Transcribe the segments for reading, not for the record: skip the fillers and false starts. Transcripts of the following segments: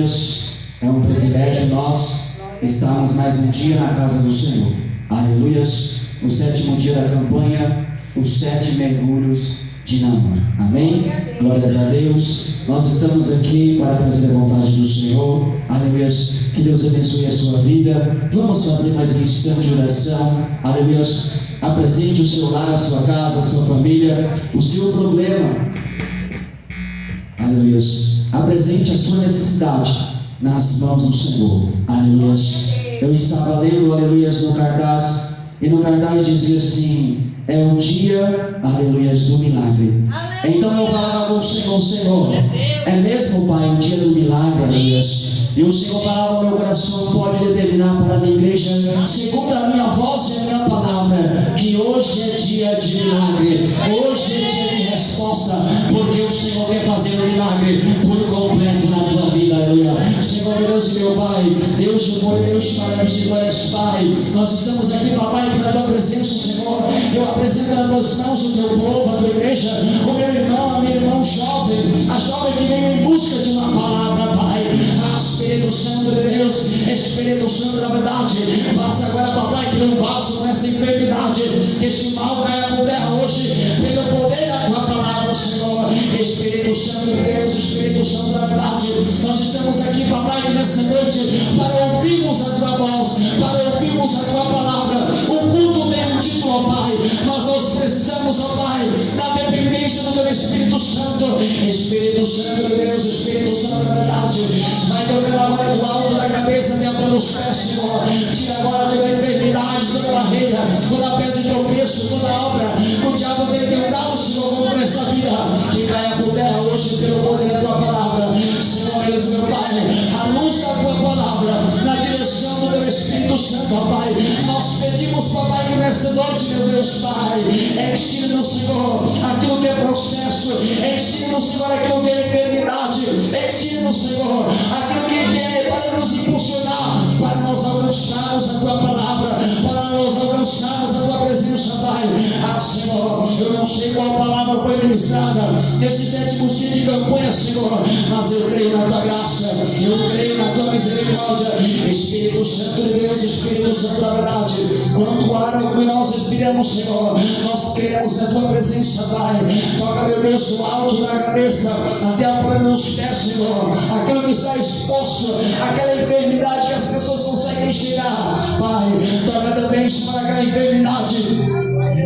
Aleluias. É um privilégio nós estarmos mais um dia na casa do Senhor. Aleluias. O 7º dia da campanha, os 7 mergulhos de Naamã. Amém? Glórias a Deus. Nós estamos aqui para fazer a vontade do Senhor. Aleluias. Que Deus abençoe a sua vida. Vamos fazer mais um instante de oração. Aleluias. Apresente o seu lar, a sua casa, a sua família, o seu problema. Aleluias. Apresente a sua necessidade nas mãos do Senhor. Aleluias. Eu estava lendo, aleluias, no cartaz, e no cartaz dizia assim: é o dia, aleluias, do milagre. Aleluia. Então eu falava com o Senhor, é mesmo, Pai, o dia do milagre, aleluias. E o Senhor falava no meu coração: pode determinar para a minha igreja, segundo a minha voz e a minha palavra, que hoje é dia de milagre, hoje é dia de resposta, porque o Senhor quer fazer um milagre por completo na tua vida, aleluia. Senhor, meu Deus e meu Pai, Deus de amor, Deus de maravilha, Pai, nós estamos aqui, papai, aqui na tua presença, Senhor. Eu apresento nas tuas mãos o teu povo, a tua igreja, o meu irmão, a minha irmã jovem, a jovem que veio em busca de uma palavra, Pai. Espírito Santo de Deus, Espírito Santo da verdade, passa agora, papai, que não passa com essa enfermidade, que esse mal caia por terra hoje, pelo poder da tua palavra, Senhor. Espírito Santo de Deus, Espírito Santo da verdade, nós estamos aqui, papai, que nesta noite, para ouvirmos a tua voz, para ouvirmos a tua palavra. O culto tem um título, ó Pai, mas nós precisamos, ó Pai, da dependência do teu Espírito Santo. Espírito Santo de Deus, Espírito Santo da verdade, vai tocar agora do alto da cabeça até pelos pés, Senhor. Tira agora toda enfermidade, toda barreira, toda pedra de tropeço, toda obra que o diabo tem tentado, Senhor, contra esta vida, que caia por terra hoje pelo poder da tua palavra. Senhor, Deus, meu Pai, a luz da tua palavra, na direção do teu Espírito Santo, ó Pai. Nós pedimos, papai, que nesta noite, meu Deus, Pai, ensina-nos, Senhor, aquilo que é processo, ensina-nos, Senhor, aquilo que é enfermidade, ensina-nos, Senhor, aquilo que é para nos impulsionar, para nós alcançarmos a tua palavra, para nós alcançarmos a tua presença, Pai. Ah, Senhor, eu não sei qual palavra foi ministrada nesses 7º dias de campanha, Senhor, mas eu creio na tua graça, eu creio na tua misericórdia. Espírito Santo de Deus, Espírito Santo da verdade, quanto ar o que nós respiramos, Senhor, nós cremos na tua presença, Pai. Toca, meu Deus, do alto da cabeça até a planta dos pés, Senhor, aquilo que está exposto, aquela enfermidade que as pessoas conseguem chegar, Pai. Toca também, Senhor, aquela enfermidade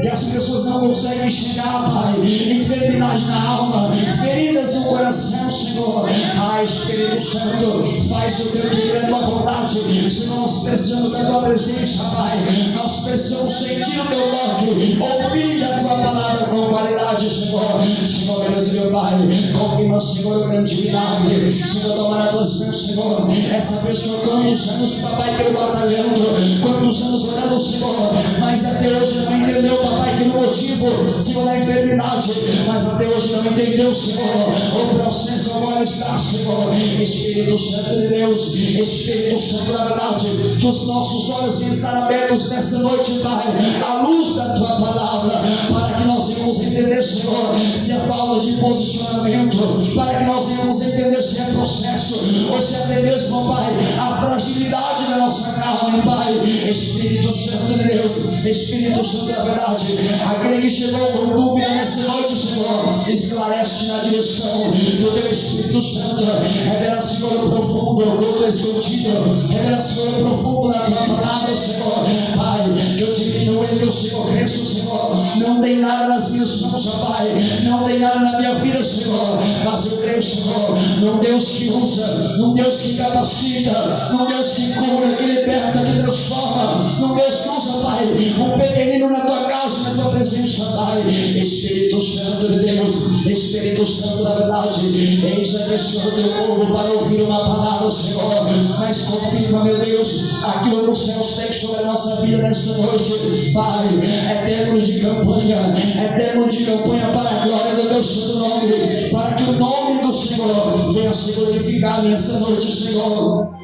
que as pessoas não conseguem chegar, Pai. Enfermidade na alma, feridas no coração, Senhor. Ah, Espírito Santo, faz o teu querer, a tua vontade. Senão nós precisamos da tua presença, Pai. Nós precisamos sentir o teu toque, ouvir a tua palavra com qualidade, Senhor. Senhor, meu Deus e meu Pai, confirma, Senhor, o grande milagre. Senhor, tomar a tua mãos, Senhor. Essa pessoa, quantos anos, papai, que eu batalhando, quantos anos orando, Senhor, mas até hoje não entendeu, papai, que no motivo, Senhor, da enfermidade, mas até hoje não entendeu, Senhor, o processo agora está, Senhor. Espírito Santo de Deus, Espírito Santo da verdade, que os nossos olhos venham estar abertos nesta noite, Pai, à luz da tua palavra, para que nós venhamos entender, Senhor, se é falta de posicionamento, para que nós venhamos entender se é processo, ou se é até mesmo, Pai, a fragilidade da nossa carne, Pai. Espírito Santo de Deus, Espírito Santo da verdade, aquele que chegou com dúvida nesta noite, Senhor, esclarece na direção do teu Espírito Santo. Revela, Senhor, o profundo, o culto escondido. Revela, Senhor, o profundo na tua palavra, Senhor. Pai, que eu diminua e que o Senhor cresça, Senhor. Não tem nada nas minhas mãos, ó Pai, não tem nada na minha vida, Senhor, mas eu creio, Senhor, num Deus que usa, num Deus que capacita, num Deus que cura, que liberta, que transforma, num Deus que usa, Pai, um pequenino na tua casa, na tua presença, Pai. Espírito Santo de Deus, Espírito Santo da verdade, eis aqui, Senhor, teu povo para ouvir uma palavra, Senhor, mas confirma, meu Deus, aquilo que os céus têm sobre a nossa vida nesta noite, Pai. É tempo de campanha, é tempo de campanha para a glória do teu santo nome, para que o nome do Senhor venha se glorificar nesta noite, Senhor.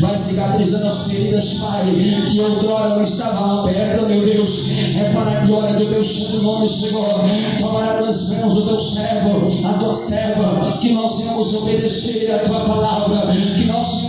Vai cicatrizando as feridas, Pai, que outrora não estavam abertas, meu Deus. É para a glória do teu santo nome, Senhor. Tomara nas mãos do teu servo, a tua serva, que nós venhamos obedecer a tua palavra,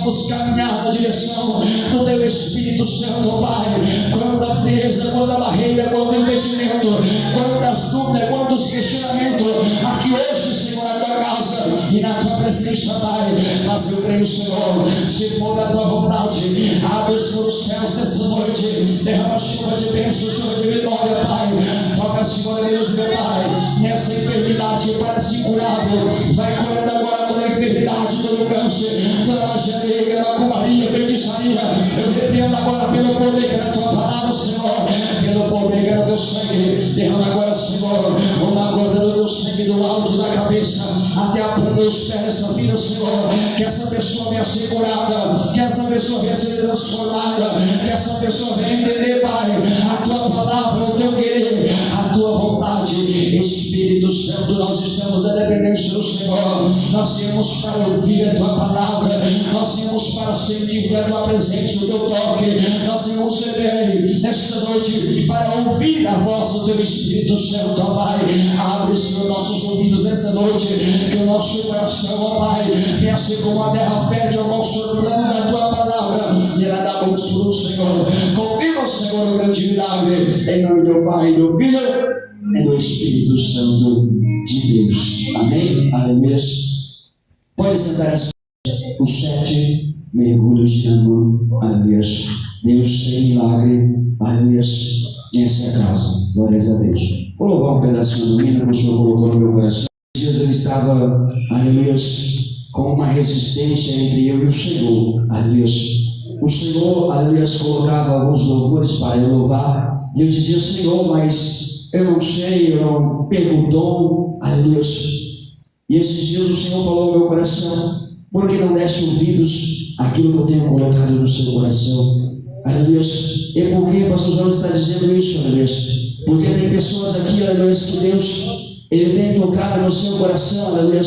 vamos caminhar na direção do Teu Espírito Santo, Pai. Quanta frieza, quanta barreira, quanto impedimento, quantas dúvidas, quantos questionamentos aqui hoje, Senhor, na Tua casa e na Tua presença, Pai. Mas eu creio, Senhor, se for da Tua vontade, abre os Teus céus nessa noite, derrama chuva de bênção, chuva de vitória, Pai. Toca, Senhor Deus, meu Pai, nessa enfermidade que parece incurável, vai curando agora toda enfermidade, todo câncer, toda magia negra, macumbaria, feitiçaria. Eu repreendo agora pelo poder que é na Tua palavra, Senhor, pelo poder que é no Teu sangue. Derrama agora, Senhor, uma corda do Teu sangue do alto da cabeça até a ponta dos pés dessa vida, Senhor. Que essa pessoa venha ser curada, que essa pessoa venha ser transformada, que essa pessoa venha entender, Pai, a Tua palavra, o Teu querer, a Tua vontade. Espírito Santo, nós estamos na dependência do Senhor. Nós viemos para ouvir a Tua palavra, nós viemos para sentir a Tua presença, o Teu toque. Nós viemos também nesta noite para ouvir a voz do Teu Espírito Santo, ó Pai. Abre, Senhor, nossos ouvidos nesta noite, que o nosso coração, ó Pai, venha ser como a terra fértil ao nosso plano da Tua palavra, e ela dá bons frutos, Senhor. Confirma, Senhor, o grande milagre, em nome do Pai, do Filho e do Espírito Santo de Deus. Amém? Aleluia. Pode sentar os 7 mergulhos de amor. Aleluia. Deus tem milagre. Aleluia. Nessa casa. Glórias a Deus. Vou louvar um pedacinho do hino que o Senhor colocou no meu coração. Esses dias eu estava, aleluia, com uma resistência entre eu e o Senhor. Aleluia. O Senhor, aleluia, colocava alguns louvores para eu louvar. E eu dizia, Senhor, mas eu não sei, eu não pego o dom, aleluia. E esses dias o Senhor falou no meu coração, por que não deste ouvidos àquilo que eu tenho colocado no seu coração? Aleluia. E por que o pastor João está dizendo isso, aleluia? Porque tem pessoas aqui, aleluia, que Deus, Ele tem tocado no seu coração, aleluia.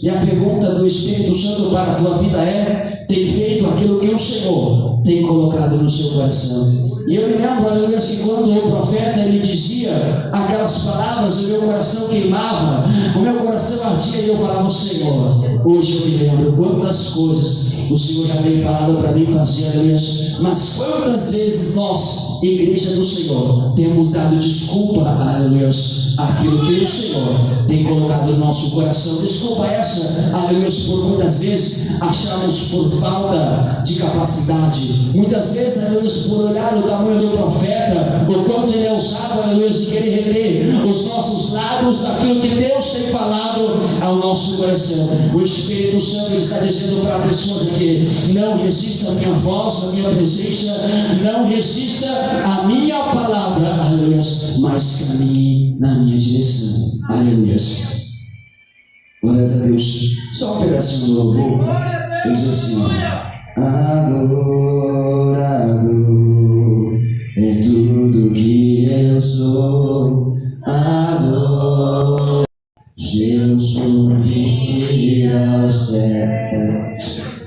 E a pergunta do Espírito Santo para a tua vida é, tem feito aquilo que o Senhor tem colocado no seu coração? E eu me lembro, aleluia, que quando o profeta ele dizia aquelas palavras, o meu coração queimava, o meu coração ardia e eu falava, Senhor, hoje eu me lembro quantas coisas o Senhor já tem falado para mim fazer, aleluia, mas quantas vezes nós, igreja do Senhor, temos dado desculpa, aleluia, aquilo que o Senhor tem colocado no nosso coração. Desculpa essa, aleluia, por muitas vezes acharmos por falta de capacidade, muitas vezes, aleluia, por olhar o tamanho do profeta, o quanto ele é usado, aleluia, de querer reter os nossos lábios daquilo que Deus tem falado ao nosso coração. O Espírito Santo está dizendo para pessoas aqui, não resista à minha voz, à minha presença, não resista à minha palavra, aleluia, mas caminhe na minha direção, aleluia. Glórias a Deus. Só um pedacinho do louvor. Ele diz assim, adorado é tudo que eu sou, adoro. Se eu subir ao céu,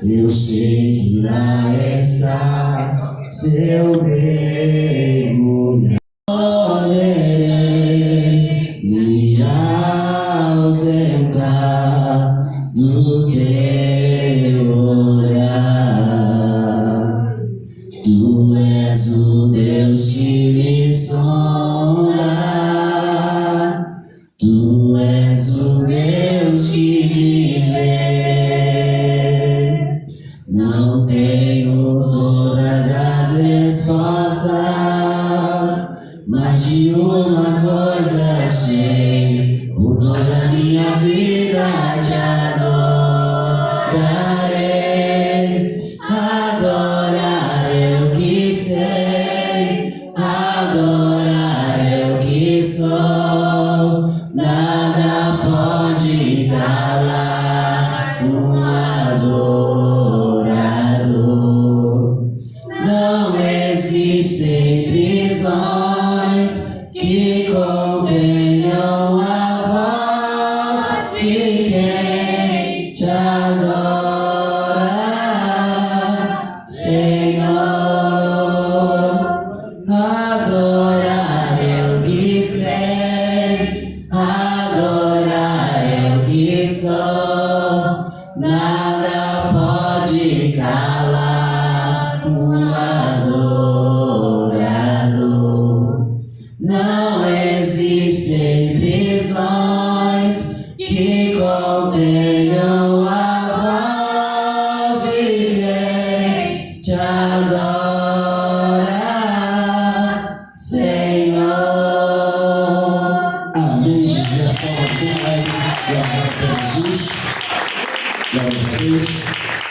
eu sei que lá está seu mergulho. Poderei me ausentar do teu olhar. Tu és o Deus que me sonda. Tu és o Deus que me vê. Não tenho todas as respostas, mas de uma coisa eu sei, por toda a minha vida te adorarei. Adorar eu que sei, adorar eu que sou, nada pode calar um adorador.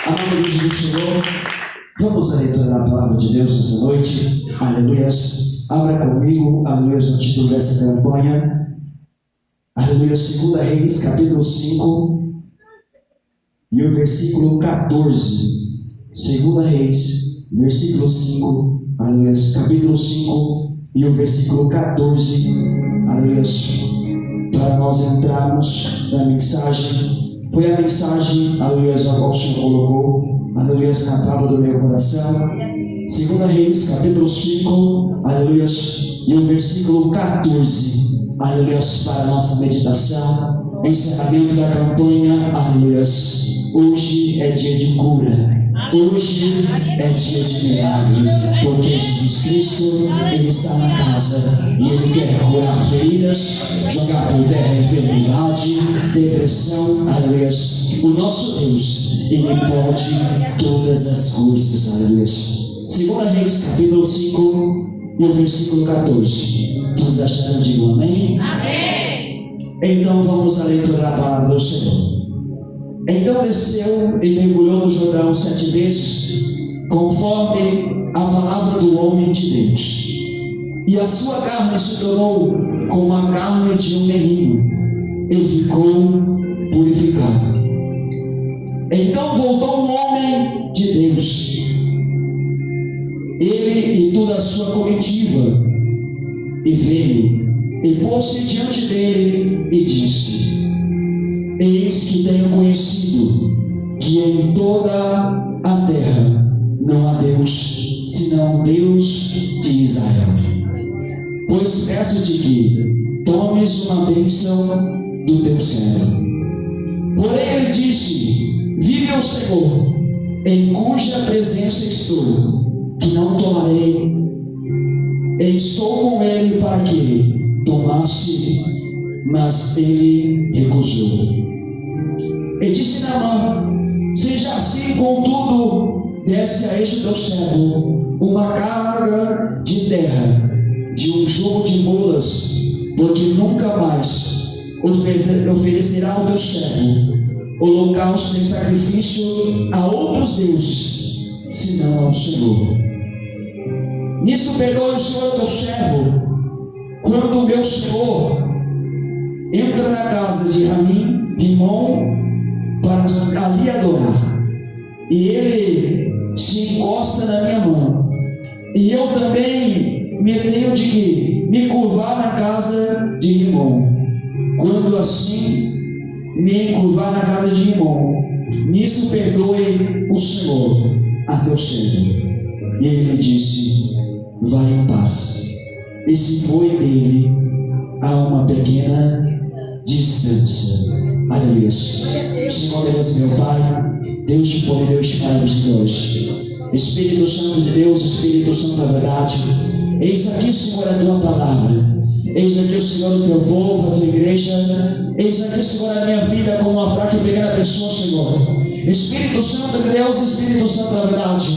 Amado Deus do Senhor, vamos à leitura da palavra de Deus nessa noite. Aleluias. Abra comigo, aleluias, no título dessa campanha. Aleluias, 2 Reis, capítulo 5 e o versículo 14. 2 Reis, versículo 5, aleluias, capítulo 5 e o versículo 14, aleluias, para nós entrarmos na mensagem. Foi a mensagem, aleluias, a qual o Senhor colocou, aleluias, na tábua do meu coração. 2 Reis, capítulo 5, aleluias, e o versículo 14, aleluias, para a nossa meditação, encerramento da campanha, aleluias. Hoje é dia de cura. Hoje é dia de milagre, porque Jesus Cristo, Ele está na casa e Ele quer curar feridas, jogar por terra enfermidade, depressão, aleluias. O nosso Deus, Ele pode todas as coisas, aleluias. 2 Reis, capítulo 5 e o versículo 14. Todos acharam? Digam amém? Amém. Então vamos à leitura da palavra do Senhor. Então desceu e mergulhou no Jordão 7 vezes, conforme a palavra do homem de Deus. E a sua carne se tornou como a carne de um menino, e ficou purificado. Então voltou um homem de Deus, ele e toda a sua comitiva, e veio, e pôs-se diante dele, e disse: Eis que tenho conhecido que em toda a terra não há Deus, senão Deus de Israel. Pois peço-te que tomes uma bênção do teu servo. Porém ele disse: Vive o Senhor, em cuja presença estou, que não tomarei. E estou com ele para que tomasse, mas ele recusou. E disse Naamã: Seja assim, contudo, desce a este teu servo uma carga de terra, de um jogo de mulas, porque nunca mais oferecerá ao teu servo holocausto em sacrifício a outros deuses, senão ao Senhor. Nisto perdoe o Senhor teu servo, quando o meu Senhor entra na casa de Rimon para ali adorar, e ele se encosta na minha mão, e eu também me tenho de que me curvar na casa de Rimon. Quando assim me encurvar na casa de Rimon, nisto perdoe o Senhor a teu servo. E ele disse: Vai em paz. E se foi dele a uma pequena distância. Aleluia. Senhor Deus, meu Pai, Deus de poder, Deus de maravilhoso, Espírito Santo de Deus, Espírito Santo da verdade, eis aqui, Senhor, a tua palavra. Eis aqui, Senhor, o teu povo, a tua igreja. Eis aqui, Senhor, a minha vida como uma fraca e pequena pessoa, Senhor. Espírito Santo de Deus, Espírito Santo da verdade,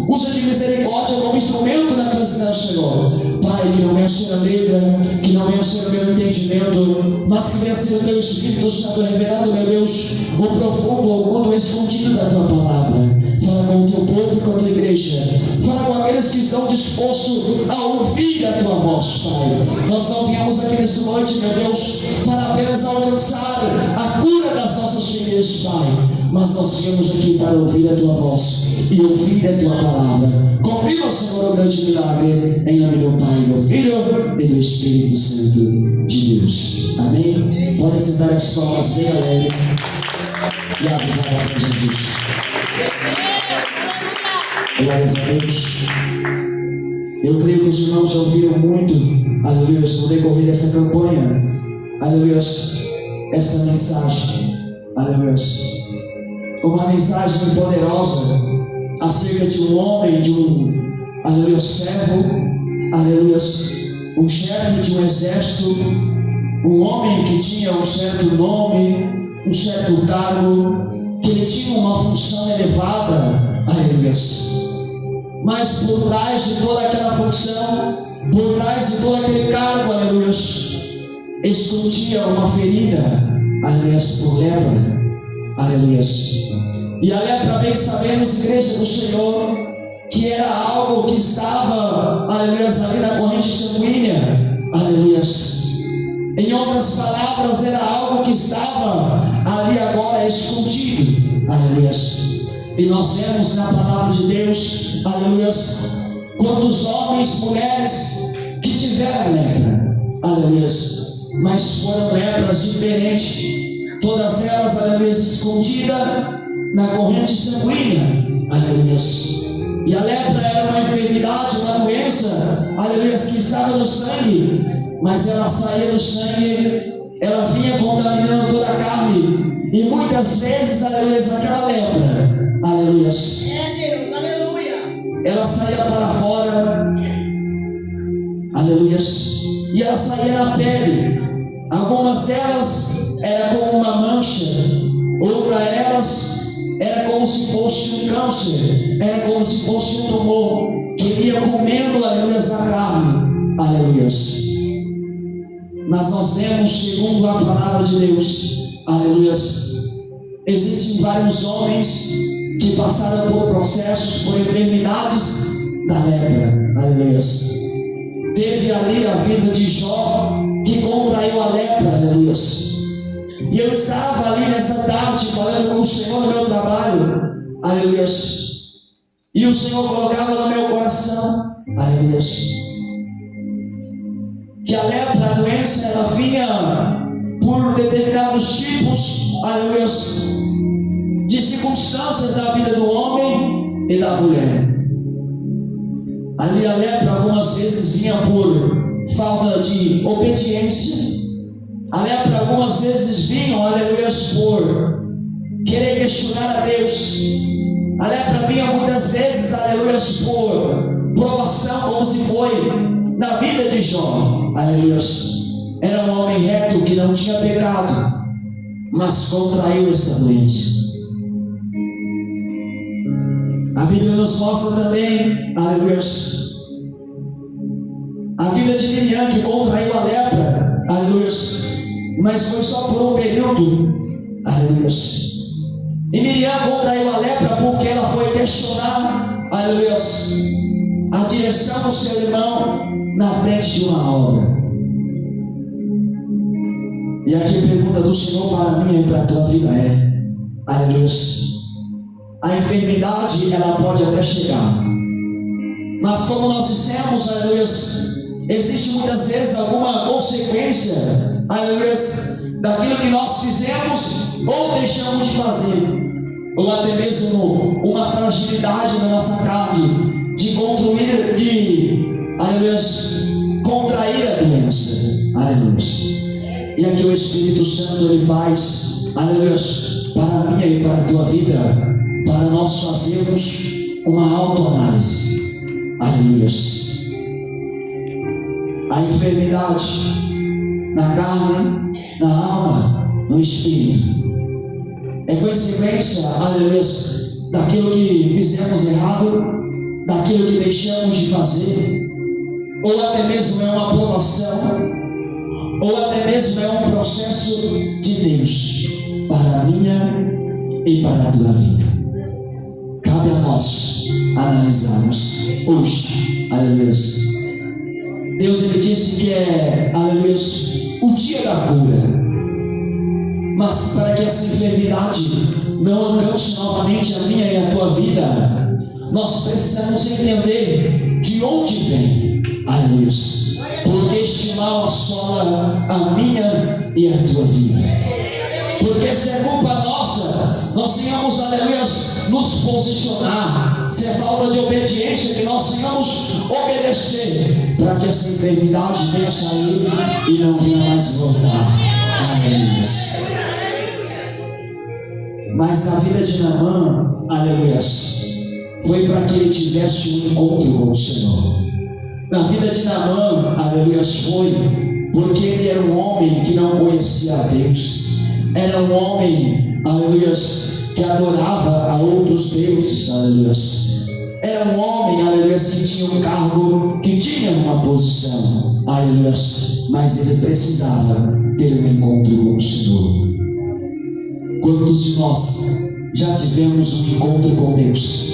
usa de misericórdia como instrumento na tua cidade, Senhor. Pai, que não venha ser a letra, que não venha ser o meu entendimento, mas que venha ser o teu Espírito Santo revelando, meu Deus, o profundo, o oculto, escondido da tua palavra. Fala com o teu povo e com a tua igreja. Fala com aqueles que estão dispostos a ouvir a tua voz, Pai. Nós não viemos aqui nessa noite, meu Deus, para apenas alcançar a cura das nossas feridas, Pai, mas nós viemos aqui para ouvir a tua voz e ouvir a tua palavra. Confirma, Senhor, o grande milagre, em nome do Pai, do Filho e do Espírito Santo de Deus. Amém? Pode sentar as palmas bem alegre e abre para Jesus. Glórias a Deus. Eu creio que os irmãos já ouviram muito, aleluia, no decorrer dessa campanha, aleluia, essa mensagem, aleluia, uma mensagem poderosa acerca de um homem, de um, aleluia, servo, aleluia, um chefe de um exército, um homem que tinha um certo nome, um certo cargo, que ele tinha uma função elevada, aleluia. Mas por trás de toda aquela função, por trás de todo aquele cargo, aleluia, escondia uma ferida, aleluia, por lepra, aleluia. E a lepra, bem sabemos, igreja do Senhor, que era algo que estava, aleluia, ali na corrente sanguínea, aleluia. Em outras palavras, era algo que estava ali agora escondido, aleluia. E nós vemos na palavra de Deus, aleluia, quantos homens, mulheres que tiveram lepra, aleluia, mas foram lepras diferentes, todas elas, aleluia, escondidas na corrente sanguínea, aleluia. E a lepra era uma enfermidade, uma doença, aleluia, que estava no sangue, mas ela saía do sangue, ela vinha contaminando toda a carne, e muitas vezes, aleluia, aquela lepra, aleluia, Deus, aleluia, ela saía para fora, aleluia, e ela saía na pele. Algumas delas era como uma mancha, outras delas era como se fosse um câncer, era como se fosse um tumor que ia comendo, aleluia, a carne, aleluia. Mas nós vemos, segundo a palavra de Deus, aleluia, existem vários homens que passaram por processos, por enfermidades da lepra, aleluia. Teve ali a vida de Jó, que contraiu a lepra, aleluia. E eu estava ali nessa tarde falando com o Senhor no meu trabalho, aleluia. E o Senhor colocava no meu coração, aleluia, que a lepra, a doença, ela vinha por determinados tipos, aleluia, de circunstâncias da vida do homem e da mulher. Ali a lepra algumas vezes vinha por falta de obediência. A lepra algumas vezes vinha, aleluia, por querer questionar a Deus. A lepra vinha muitas vezes, aleluia, por provação, como se foi na vida de Jó, aleluia. Era um homem reto que não tinha pecado, mas contraiu essa doença. A Bíblia nos mostra também, aleluia, a vida de Miriam, que contraiu a lepra, aleluia, mas foi só por um período, aleluia. E Miriam contraiu a lepra porque ela foi questionar, aleluia, a direção do seu irmão na frente de uma obra. E aqui a pergunta do Senhor para mim e para a tua vida é, aleluia, a enfermidade ela pode até chegar, mas como nós dissemos, aleluia, existe muitas vezes alguma consequência, aleluia, daquilo que nós fizemos ou deixamos de fazer, ou até mesmo uma fragilidade na nossa carne de aleluia, contrair a doença, aleluia. E aqui o Espírito Santo ele faz, aleluia, para a minha e para a tua vida, para nós fazermos uma autoanálise, aleluia. A enfermidade na carne, na alma, no espírito é consequência, aleluia, daquilo que fizemos errado, daquilo que deixamos de fazer, ou até mesmo é uma provação, ou até mesmo é um processo de Deus para a minha e para a tua vida. Cabe a nós analisarmos hoje, aleluia. Deus ele disse que é, aleluia, o dia da cura. Mas para que essa enfermidade não alcance novamente a minha e a tua vida, nós precisamos entender de onde vem, aleluia. Porque este mal assola a minha e a tua vida. Porque se é culpa nossa, nós tenhamos, aleluia, nos posicionar. Se é falta de obediência, que nós tenhamos obedecer, para que essa enfermidade venha sair e não venha mais voltar. Aleluia. Mas na vida de Naamã, aleluia, foi para que ele tivesse um encontro com o Senhor. Na vida de Naamã, aleluia, foi porque ele era um homem que não conhecia a Deus. Era um homem, aleluia, que adorava a outros deuses, aleluia. Era um homem, aleluia, que tinha um cargo, que tinha uma posição, aleluia. Mas ele precisava ter um encontro com o Senhor. Quantos de nós já tivemos um encontro com Deus,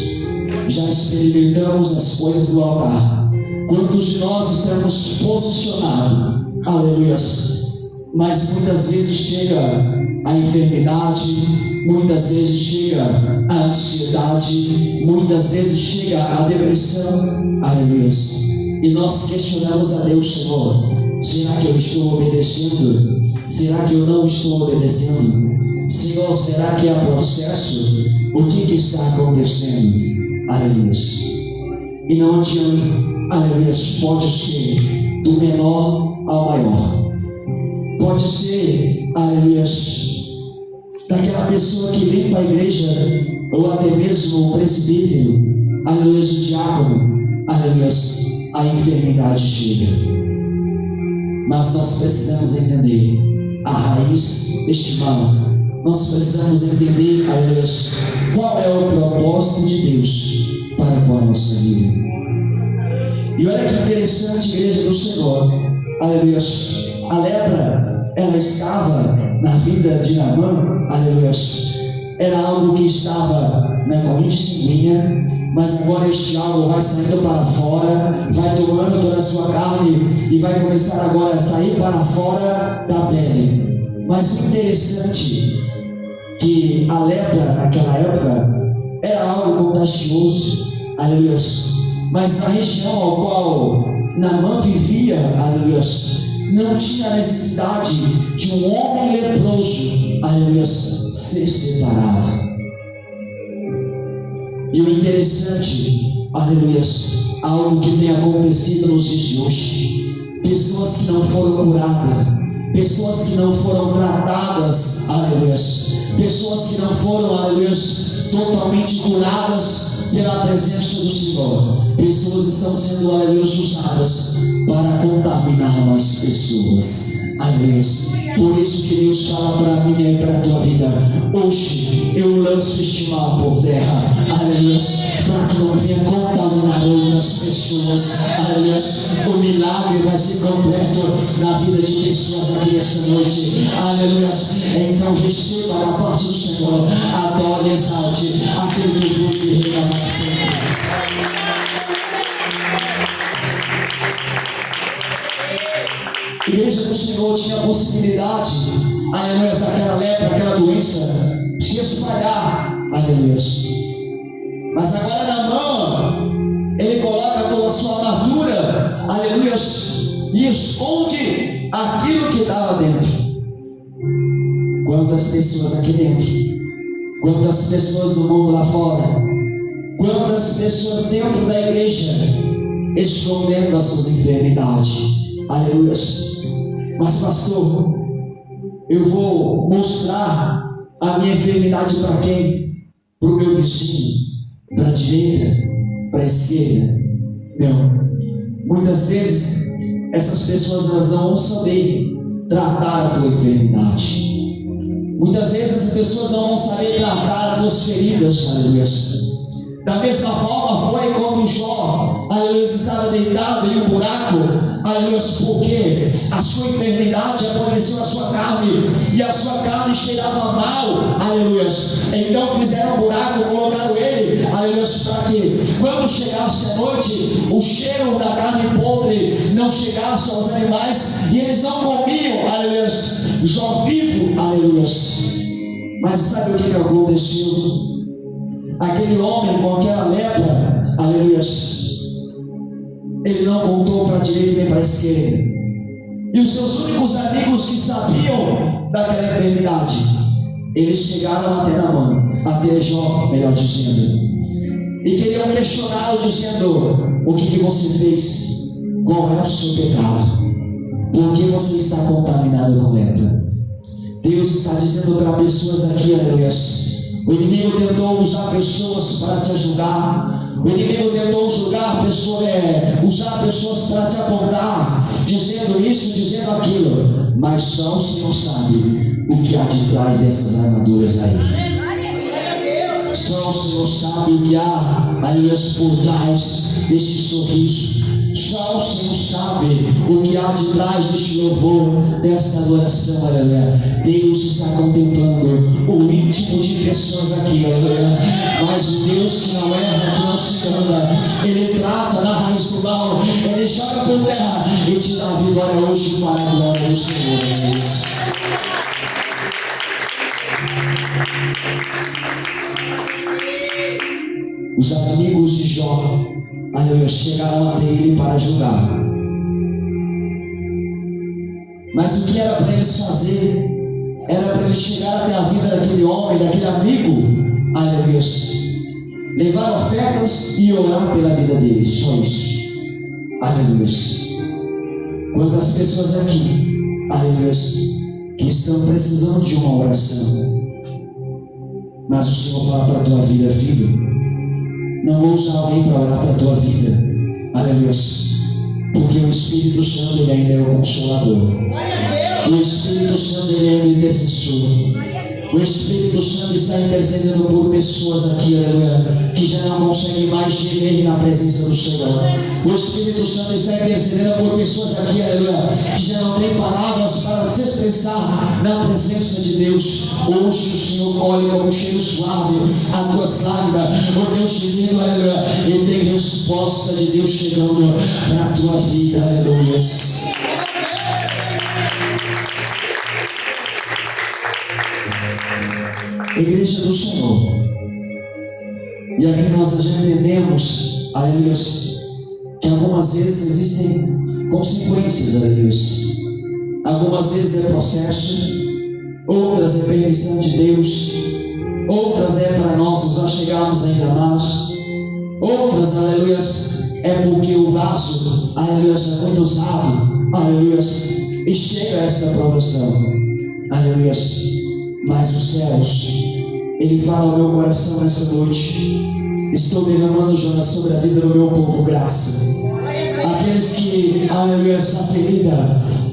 já experimentamos as coisas do altar. Quantos de nós estamos posicionados, aleluia, mas muitas vezes chega a enfermidade, muitas vezes chega a ansiedade, muitas vezes chega a depressão, aleluia, e nós questionamos a Deus: Senhor, será que eu estou obedecendo? Será que eu não estou obedecendo? Senhor, será que é processo? O que está acontecendo? Aleluia. E não adianta, aleluia, pode ser do menor ao maior. Pode ser, aleluia, daquela pessoa que vem para a igreja, ou até mesmo o presbítero, aleluia, o diácono, aleluia, a enfermidade chega. Mas nós precisamos entender a raiz deste mal. Nós precisamos entender, aleluia, qual é o propósito de Deus para com a nossa vida. E olha que interessante, igreja do Senhor, aleluia, a lepra, ela estava na vida de Naamã, aleluia, era algo que estava na corrente sanguínea, mas agora este algo vai saindo para fora, vai tomando toda a sua carne e vai começar agora a sair para fora da pele. Mas o interessante que a lepra naquela época era algo contagioso, aleluia, mas na região ao qual Naamã vivia, aleluia, não tinha necessidade de um homem leproso, aleluia, ser separado. E o interessante, aleluia, algo que tem acontecido nos dias de hoje: pessoas que não foram curadas, pessoas que não foram tratadas, aleluia, pessoas que não foram, aleluia, totalmente curadas pela presença do Senhor. Pessoas estão sendo, aleluia, usadas para contaminar mais pessoas, aleluia. Por isso que Deus fala para mim e para a tua vida: hoje eu lanço este mal por terra, aleluia, para que não venha contaminar outras pessoas, aleluia. O milagre vai ser completo na vida de pessoas aqui esta noite, aleluia. Então receba da parte do Senhor, adore e exalte aquele que vive e reina para sempre. Igreja do Senhor tinha a possibilidade, aleluia, daquela lepra, aquela doença se espalhar, aleluia. Mas agora Naamã, ele coloca toda a sua armadura, aleluia, e esconde aquilo que estava dentro. Quantas pessoas aqui dentro, quantas pessoas no mundo lá fora, quantas pessoas dentro da igreja escondendo as suas enfermidades, aleluia. Mas pastor, eu vou mostrar a minha enfermidade para quem? Para o meu vizinho, para a direita, para a esquerda? Não. Muitas vezes essas pessoas elas não vão saber tratar a tua enfermidade. Muitas vezes as pessoas não vão saber tratar as tuas feridas, aleluia. Da mesma forma foi quando Jó, aleluia, estava deitado em um buraco, aleluia, porque a sua enfermidade apareceu na sua carne e a sua carne cheirava mal, aleluia. Então fizeram um buraco, colocaram ele, aleluia, para que quando chegasse a noite, o cheiro da carne podre não chegasse aos animais e eles não comiam, aleluia, Jó vivo, aleluia. Mas sabe o que aconteceu? Aquele homem com aquela lepra, aleluia, ele não contou para a direita nem para a esquerda. E os seus únicos amigos que sabiam daquela enfermidade, eles chegaram até Naamã, até Jó, melhor dizendo, e queriam questioná-lo, dizendo: o que você fez? Qual é o seu pecado? Por que você está contaminado com lepra? Deus está dizendo para pessoas aqui, aleluia, o inimigo tentou usar pessoas para te ajudar. O inimigo tentou usar pessoas para te apontar, dizendo isso, dizendo aquilo. Mas só o Senhor sabe o que há de trás dessas armaduras aí. Só o Senhor sabe o que há, aleluia, por trás desse sorriso. Só o Senhor sabe o que há de trás deste louvor, desta adoração, aleluia. Deus está contemplando o íntimo de pessoas aqui, aleluia. Mas o Deus que não erra, que não se engana, Ele trata na raiz do mal, Ele joga por terra e te dá a vitória hoje para a glória do Senhor. Os amigos de Jó, aleluia, chegaram até ele para julgar. Mas o que era para eles fazer? Era para eles chegar até a vida daquele homem, daquele amigo, aleluia, levar ofertas e orar pela vida dele, só isso, aleluia. Quantas pessoas aqui, aleluia, que estão precisando de uma oração, mas o Senhor fala para a tua vida: filho, não vou usar alguém para orar para a tua vida, aleluia, porque o Espírito Santo, ele ainda é o Consolador. O Espírito Santo, ele é o intercessor. O Espírito Santo está intercedendo por pessoas aqui, aleluia, que já não conseguem mais gemer na presença do Senhor. O Espírito Santo está intercedendo por pessoas aqui, aleluia, que já não tem palavras para se expressar na presença de Deus. Hoje o Senhor colhe como um cheiro suave as tuas lágrimas, o teu gemido, aleluia, e tem resposta de Deus chegando para a tua vida, aleluia. Igreja do Senhor, e aqui nós já entendemos, aleluia, que algumas vezes existem consequências, aleluia. Algumas vezes é processo, outras é permissão de Deus, outras é para nós chegarmos ainda mais, outras, aleluia, é porque o vaso, aleluia, é muito usado, aleluia, e chega a esta provação, aleluia. Mas os céus, Ele fala ao meu coração nessa noite: estou derramando, Jonas, sobre a vida do meu povo graça. Aqueles que, aleluia, essa ferida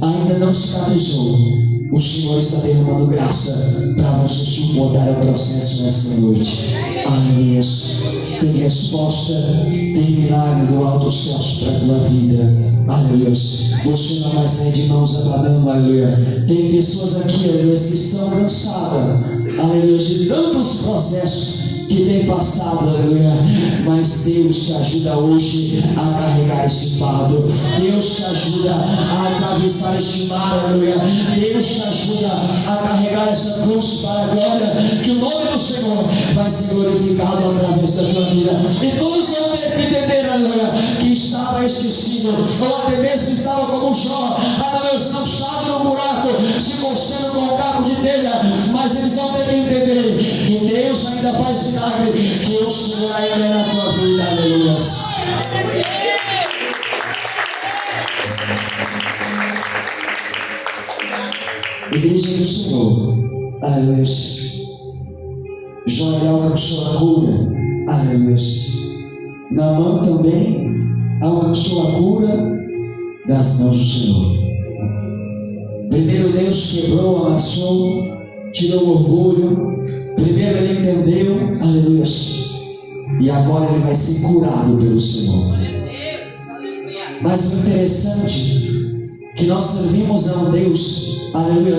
ainda não cicatrizou, o Senhor está derramando graça para você suportar o processo nesta noite. Aleluia. Tem resposta, tem milagre do alto dos céus para a tua vida. Aleluia. Você não vai sair de mãos abanando, aleluia. Tem pessoas aqui, aleluia, que estão cansadas, aleluia, de tantos processos que tem passado, aleluia. Mas Deus te ajuda hoje a carregar esse fardo. Deus te ajuda a atravessar este mar, aleluia. Deus te ajuda a carregar essa cruz para a glória, que o nome do Senhor vai ser glorificado através da tua vida. E todos vão ter que entender, aleluia, que estava esquecido, ou até mesmo estava como Jó, aleluia, lançado no buraco, se coçando com um caco de telha. Mas eles vão ter que entender que Deus ainda faz milagre, que o Senhor ainda é na tua vida, aleluia. Igreja do Senhor, aleluia. Jó alcançou a cura, aleluia. Naamã também alcançou a cura das mãos do Senhor. Primeiro Deus quebrou, amassou, tirou o orgulho. Primeiro ele entendeu, aleluia, e agora ele vai ser curado pelo Senhor. Mas o interessante é que nós servimos a um Deus, aleluia,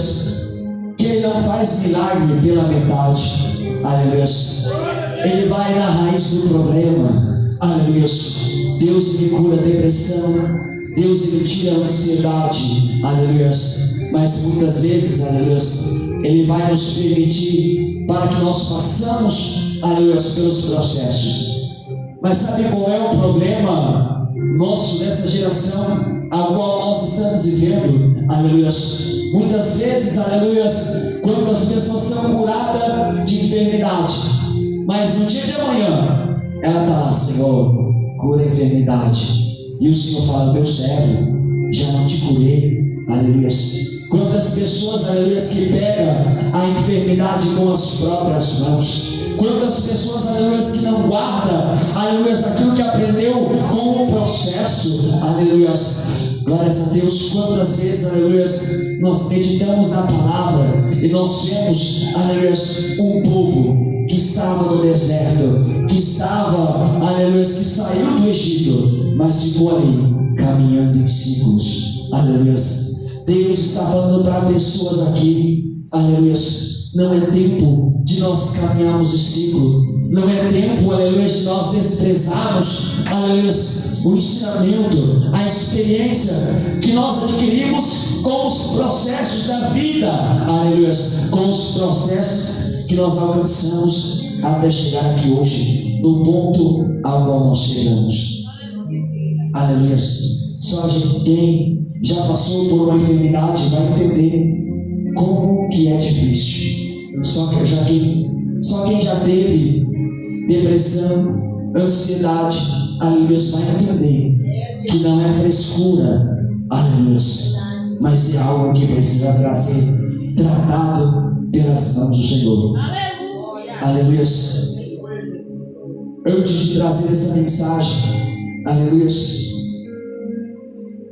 que ele não faz milagre pela metade, aleluia. Ele vai na raiz do problema, aleluia. Deus ele cura a depressão, Deus ele tira a ansiedade, aleluia. Mas muitas vezes, aleluia, Ele vai nos permitir para que nós passamos, aleluia, pelos processos. Mas sabe qual é o problema nosso dessa geração a qual nós estamos vivendo? Aleluia. Muitas vezes, aleluia, quantas pessoas são curadas de enfermidade, mas no dia de amanhã ela está lá: Senhor, cura a enfermidade. E o Senhor fala: meu servo, já não te curei, aleluia. Quantas pessoas, aleluia, que pegam a enfermidade com as próprias mãos. Quantas pessoas, aleluia, que não guardam, aleluia, aquilo que aprendeu com o processo, aleluia. Glórias a Deus. Quantas vezes, aleluia, nós meditamos na palavra e nós vemos, aleluia, um povo que estava no deserto, que estava, aleluia, que saiu do Egito, mas ficou ali caminhando em círculos. Aleluia. Deus está falando para pessoas aqui. Aleluia. Não é tempo de nós caminharmos em círculo. Não é tempo, aleluia, de nós desprezarmos, aleluia, o ensinamento, a experiência que nós adquirimos com os processos da vida, aleluia, com os processos que nós alcançamos até chegar aqui hoje, no ponto ao qual nós chegamos. Aleluia. Só quem já passou por uma enfermidade vai entender como que é difícil. Só quem já teve depressão, ansiedade, aleluia, vai entender que não é frescura, aleluia, mas é algo que precisa ser tratado pelas mãos do Senhor. Aleluia. Antes de trazer essa mensagem, aleluia,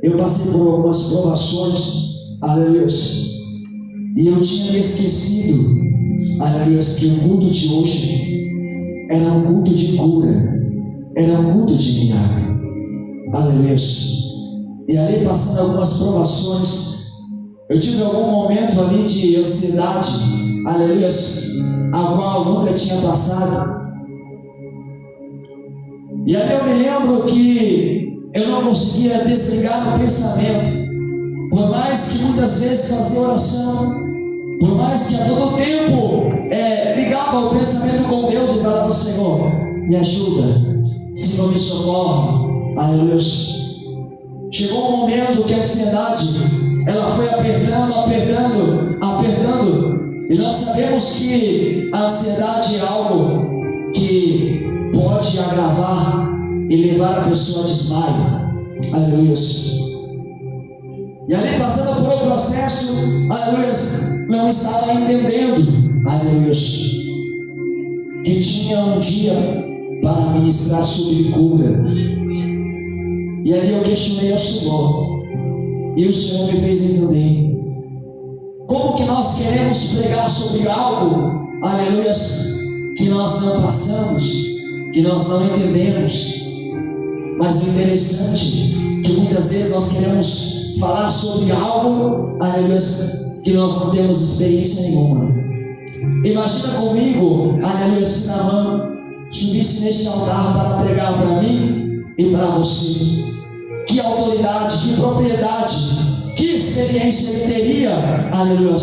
eu passei por algumas provações, aleluia, e eu tinha me esquecido, aleluia, que o culto de hoje era um culto de cura, era um culto de milagre, aleluia. E ali, passando algumas provações, eu tive algum momento ali de ansiedade, aleluia, ao qual eu nunca tinha passado. E ali eu me lembro que eu não conseguia desligar o pensamento, por mais que muitas vezes fazia oração, por mais que a todo tempo ligava o pensamento com Deus e falava: Senhor, me ajuda, Senhor, me socorre, aleluia. Chegou um momento que a ansiedade, ela foi apertando, e nós sabemos que a ansiedade é algo que pode agravar e levar a pessoa a desmaio, aleluia. E ali, passando por um processo, aleluia, não estava entendendo, aleluia, que tinha um dia para ministrar sobre cura. E ali eu questionei ao Senhor, e o Senhor me fez entender como que nós queremos pregar sobre algo, aleluia, que nós não passamos, que nós não entendemos. Mas o interessante é que muitas vezes nós queremos falar sobre algo, aleluia, que nós não temos experiência nenhuma. Imagina comigo, aleluia, se Naamã subisse neste altar para pregar para mim e para você. Que autoridade, que propriedade, que experiência ele teria, aleluia,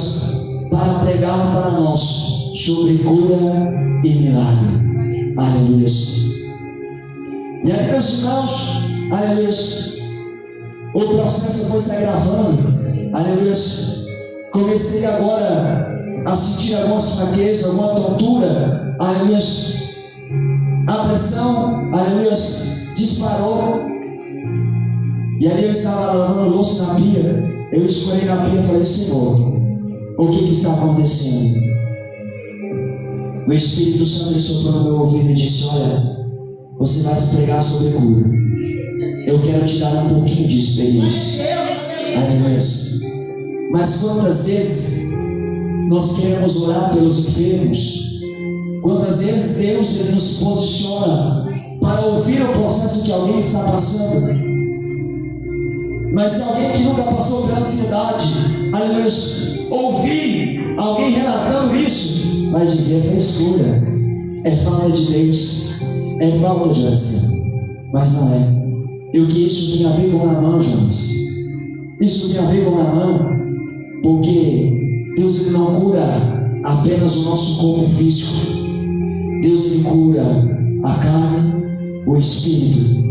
para pregar para nós sobre cura e milagre, aleluia. E aí, meus irmãos, aleluia, o processo foi se agravando, aleluia. Comecei agora a sentir algumas fraquezas, alguma tontura, aleluia. A pressão, aleluia, disparou. E ali eu estava lavando louça na pia. Eu escolhi na pia e falei: Senhor, o que está acontecendo? O Espírito Santo soprou no meu ouvido e disse: olha, você vai pregar sobre cura. Eu quero te dar um pouquinho de experiência. Aleluia. Mas quantas vezes nós queremos orar pelos enfermos? Quantas vezes Deus ele nos posiciona para ouvir o processo que alguém está passando? Mas se alguém que nunca passou pela ansiedade, aleluia, ouvir alguém relatando isso, vai dizer: é frescura, é falta de Deus, é falta de oração. Mas não é. E o que isso tem a ver com Naamã, Jonas? Isso tem a ver com Naamã, porque Deus ele não cura apenas o nosso corpo físico. Deus ele cura a carne, o espírito.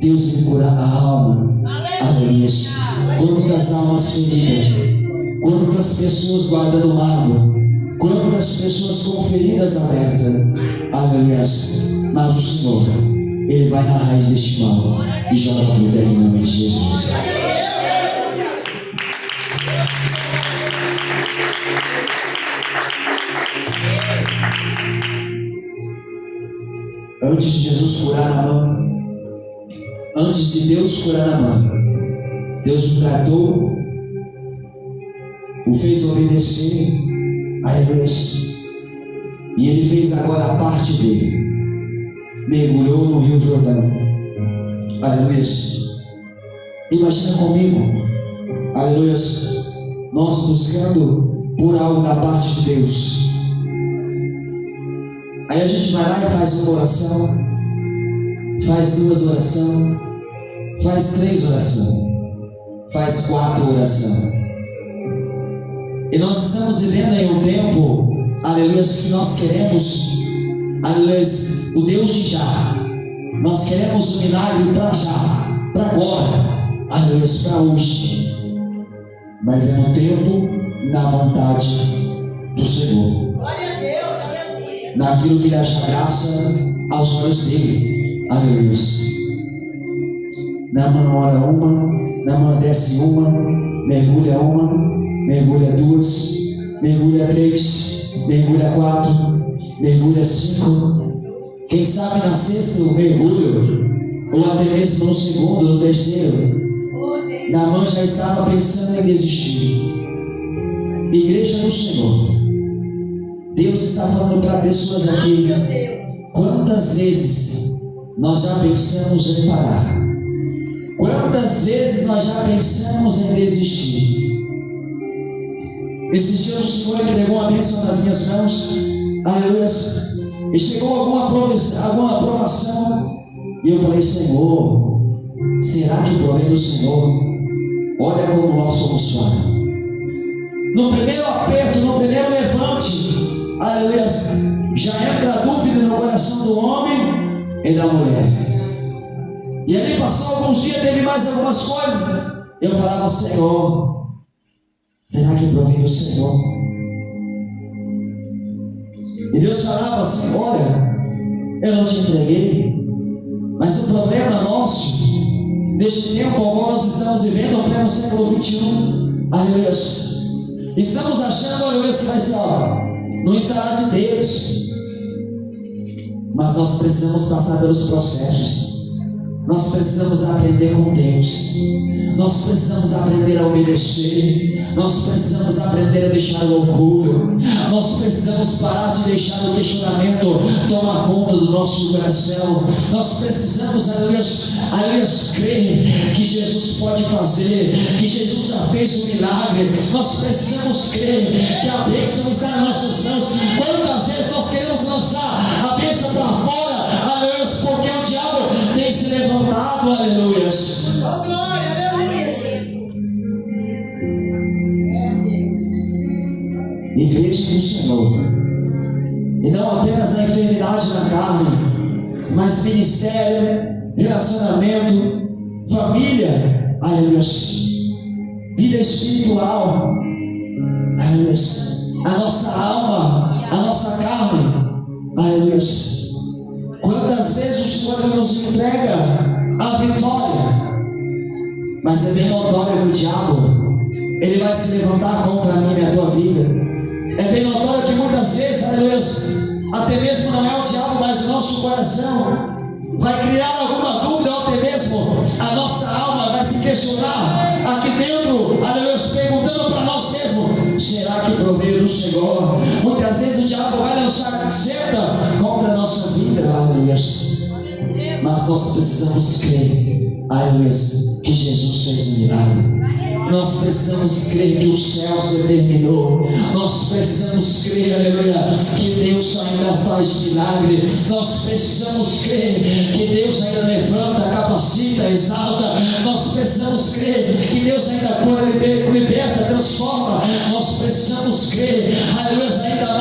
Deus ele cura a alma. Aleluia. Quantas almas feridas, quantas pessoas guardando mágoa, quantas pessoas com feridas abertas. Aleluia. Mas o Senhor, ele vai na raiz deste mal e joga tudo em nome de Jesus. Antes de Jesus curar Naamã, antes de Deus curar Naamã, Deus o tratou, o fez obedecer, aleluia, e ele fez agora a parte dele, mergulhou no Rio Jordão, aleluia, Imagina comigo, aleluia, nós buscando por algo da parte de Deus. Aí a gente vai lá e faz uma oração, faz 2 orações, faz 3 orações, faz 4 orações. E nós estamos vivendo em um tempo, aleluia, que nós queremos, aleluia, o Deus de já. Nós queremos o milagre para já, para agora, aleluia, para hoje. Mas é no tempo, na vontade do Senhor. Glória a Deus, aleluia. Naquilo que lhe acha graça aos olhos dele, aleluia. Na mão ora uma, na mão desce uma, mergulha uma, mergulha 2, mergulha 3, mergulha 4, mergulha 5. Quem sabe na 6º mergulho, ou até mesmo no 2º, no 3º, na mão já estava pensando em desistir. Igreja do Senhor, Deus está falando para pessoas aqui. Quantas vezes nós já pensamos em parar? Quantas vezes nós já pensamos em desistir? Esses dias o Senhor entregou uma bênção nas minhas mãos, aleluia, e chegou alguma aprovação, e eu falei: Senhor, será que provém do Senhor? Olha como nós somos falhos. No primeiro aperto, no primeiro levante, aleluia, já entra a dúvida no coração do homem e da mulher. E ali passou alguns dias, teve mais algumas coisas. Eu falava: Senhor, será que provém do Senhor? E Deus falava assim: olha, eu não te entreguei, mas o problema nosso, deste tempo ao qual nós estamos vivendo, no pleno século XXI, aleluia, estamos achando, aleluia, que vai ser, não estará de Deus. Mas nós precisamos passar pelos processos. Nós precisamos aprender com Deus. Nós precisamos aprender a obedecer. Nós precisamos aprender a deixar o orgulho. Nós precisamos parar de deixar o questionamento tomar conta do nosso coração. Nós precisamos, aleluia, crer que Jesus pode fazer, que Jesus já fez o milagre. Nós precisamos crer que a bênção está nas nossas mãos. Quantas vezes nós queremos lançar a bênção para fora, aleluia, porque o diabo tem se levantado, aleluia. Oh, glória, aleluia. Igreja do Senhor, e não apenas na enfermidade na carne, mas ministério, relacionamento, família, aleluia, vida espiritual, aleluia, a nossa alma, a nossa carne, aleluia. Quantas vezes o Senhor nos entrega a vitória, mas é bem notório que o diabo, ele vai se levantar contra mim e a tua vida. É bem notório que muitas vezes, aleluia, até mesmo não é o diabo, mas o nosso coração vai criar alguma dúvida, ou até mesmo a nossa alma vai se questionar aqui dentro, aleluia, perguntando para nós mesmos: será que proveio do Senhor? Muitas vezes o diabo vai lançar seta contra a nossa vida, aleluia, mas nós precisamos crer, aleluia, que Jesus fez um milagre. Nós precisamos crer que os céus determinou. Nós precisamos crer, aleluia, que Deus ainda faz milagre. Nós precisamos crer que Deus ainda levanta, capacita, exalta. Nós precisamos crer que Deus ainda cura, liberta, transforma. Nós precisamos crer, aleluia, ainda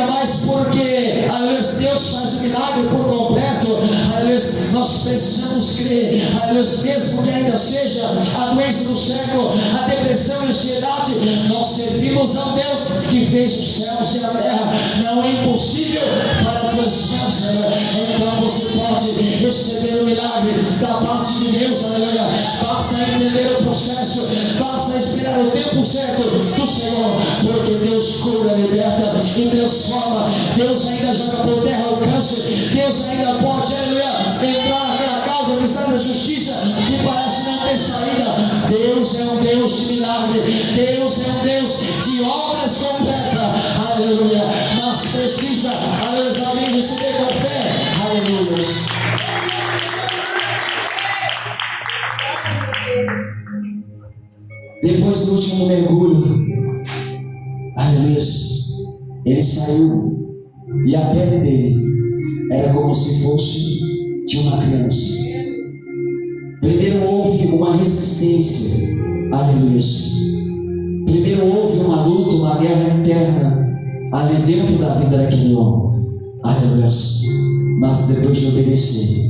mais porque, aleluia, Deus faz o milagre por completo. Aleluia, nós precisamos crer, aleluia, mesmo que ainda seja a doença do século, a depressão e a ansiedade, nós servimos a um Deus que fez os céus e a terra. Não é impossível para tuas mãos, aleluia. Então você pode receber o milagre da parte de Deus, aleluia. Basta entender o processo, basta esperar o tempo certo do Senhor, porque Deus cura, liberta e transforma. Deus ainda joga por terra o câncer. Deus ainda pode, aleluia, entrar naquela causa que está na justiça, que parece não ter saída. Deus é um Deus de milagre. Deus é um Deus de obras completas, aleluia. Mas precisa, aleluia, alguém receber com fé, aleluia. depois do último mergulho, aleluia, ele saiu e a pele dele era como se fosse de uma criança. Primeiro houve uma resistência, aleluia. Primeiro houve uma luta, uma guerra interna ali dentro da vida daquele homem, aleluia. Mas depois de obedecer,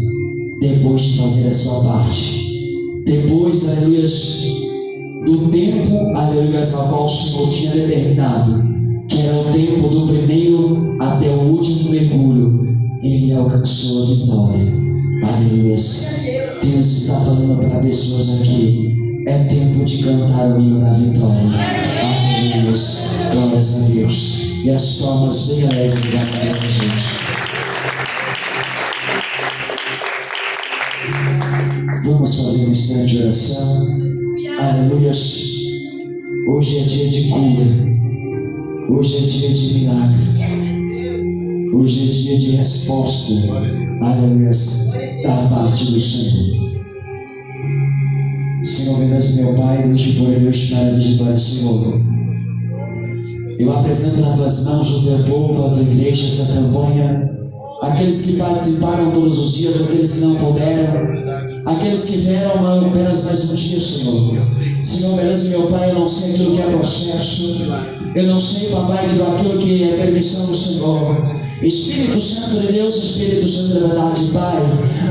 depois de fazer a sua parte, depois, aleluia, do tempo, aleluia, ao qual o Senhor tinha determinado, que era o tempo do primeiro até o último mergulho, ele alcançou a vitória, aleluia. Deus está falando para pessoas aqui, é tempo de cantar o hino da vitória, aleluia, glórias a Deus, e as palmas bem alegres da glória de Jesus. Vamos fazer um instante de oração. Aleluia. Hoje é dia de cura. Hoje é dia de milagre. Hoje é dia de resposta. Aleluia. Da parte do Senhor. Senhor, meu Deus, meu Pai, Deus de glória, Deus de maravilha, Senhor. Eu apresento nas tuas mãos o teu povo, a tua igreja, essa campanha. Aqueles que participaram todos os dias, aqueles que não puderam, aqueles que vieram apenas mais um dia, Senhor. Senhor, beleza, meu Pai, eu não sei aquilo que é processo, eu não sei, papai, aquilo que é permissão do Senhor. Espírito Santo de Deus, Espírito Santo da verdade, Pai,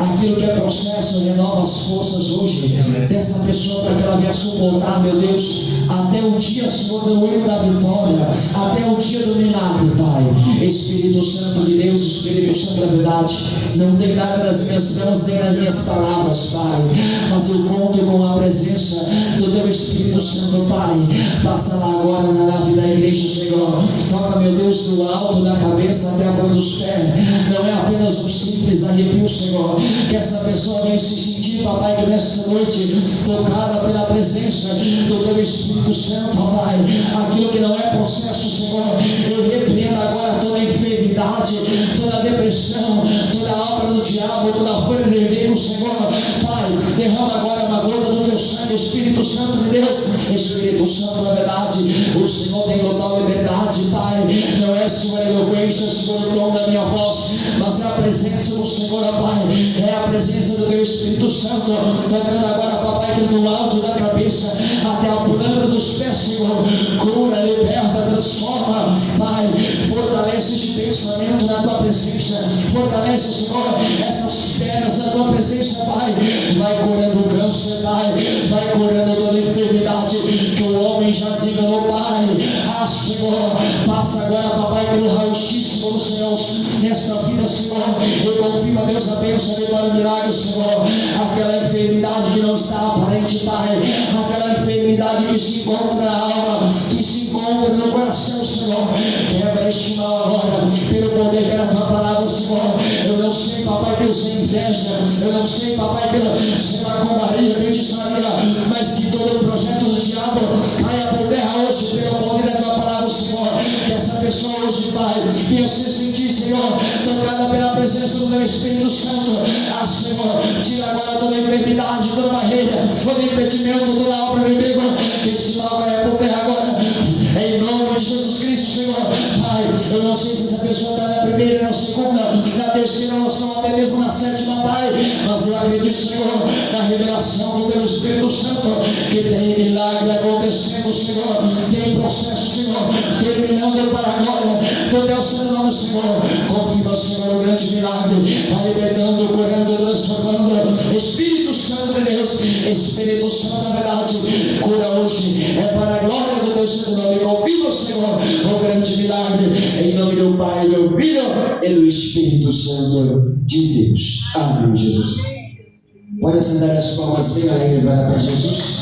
aquilo que é processo, renova as forças hoje dessa pessoa para que ela venha suportar, meu Deus, até o dia, Senhor, do hino da vitória, até o dia do milagre, Pai. Espírito Santo de Deus, Espírito Santo da verdade, não tem nada nas minhas mãos nem nas minhas palavras, Pai, mas eu conto com a presença do teu Espírito Santo, Pai. Passa lá agora na nave da igreja, Senhor. Toca, meu Deus, do alto da cabeça até a ponta dos pés. Não é apenas um simples arrepio, Senhor. Que essa pessoa venha se sentir, papai, que nessa noite, tocada pela presença do teu Espírito Santo, Pai. Aquilo que não é processo, Senhor, eu repreendo agora toda enfermidade, toda depressão, toda obra do diabo, toda folha do inimigo, Senhor. Pai, derrama agora uma gota do teu sangue, Espírito Santo de Deus, Espírito Santo da verdade. O Senhor tem total liberdade, Pai. Não é, Senhor, eloquência, Senhor, o tom da minha voz, mas é a presença do Senhor, Pai. É a presença do teu Espírito Santo, tocando agora, papai, que do alto da cabeça até a planta dos pés, Senhor. Cura, liberta, transforma, Pai. Fortalece este pensamento na tua presença. Fortalece, Senhor, essas pernas na tua presença, Pai. Vai curando o câncer, Pai. Vai curando toda enfermidade que o homem já desenganou, Pai. Ah, Senhor, passa agora, papai, pelo raio-x dos céus nesta vida, Senhor. Eu confio a Deus, a bênção, a vitória, o milagre, Senhor. Aquela enfermidade que não está aparente, Pai. Aquela enfermidade que se encontra na alma, que se encontra no coração, Senhor. Quebra este mal agora, pelo poder que era a tua palavra, Senhor. Eu não sei, papai, pelo sem inveja. Eu não sei, papai, pela, sei lá, combaria, feitiçaria, mas que todo o projeto do diabo caia por terra hoje, pelo poder da tua palavra, Senhor. Que essa pessoa hoje, Pai, venha se sentir, Senhor, tocada pela presença do teu Espírito Santo. Ah, Senhor, tira agora toda enfermidade, toda barreira, todo impedimento, toda obra do inimigo, que esse mal caia por terra agora, em nome de Jesus Cristo, Senhor. Pai, eu não sei se essa pessoa está na primeira, na segunda, na terceira noção, até mesmo na sétima, Pai, mas eu acredito, Senhor, na revelação do teu Espírito Santo, que tem milagre acontecendo, Senhor, tem processo, Senhor, terminando para a glória do teu santo nome, Senhor. Confirma, Senhor, o grande milagre, vai libertando, curando, transformando. Espírito Santo de Deus, Espírito Santo da verdade, cura hoje, é para a glória do teu santo nome. Confirma, Senhor, o grande milagre, em nome do Pai, do Filho e do Espírito Santo de Deus. Amém, Jesus. Pode acender as palmas bem alegre para Jesus.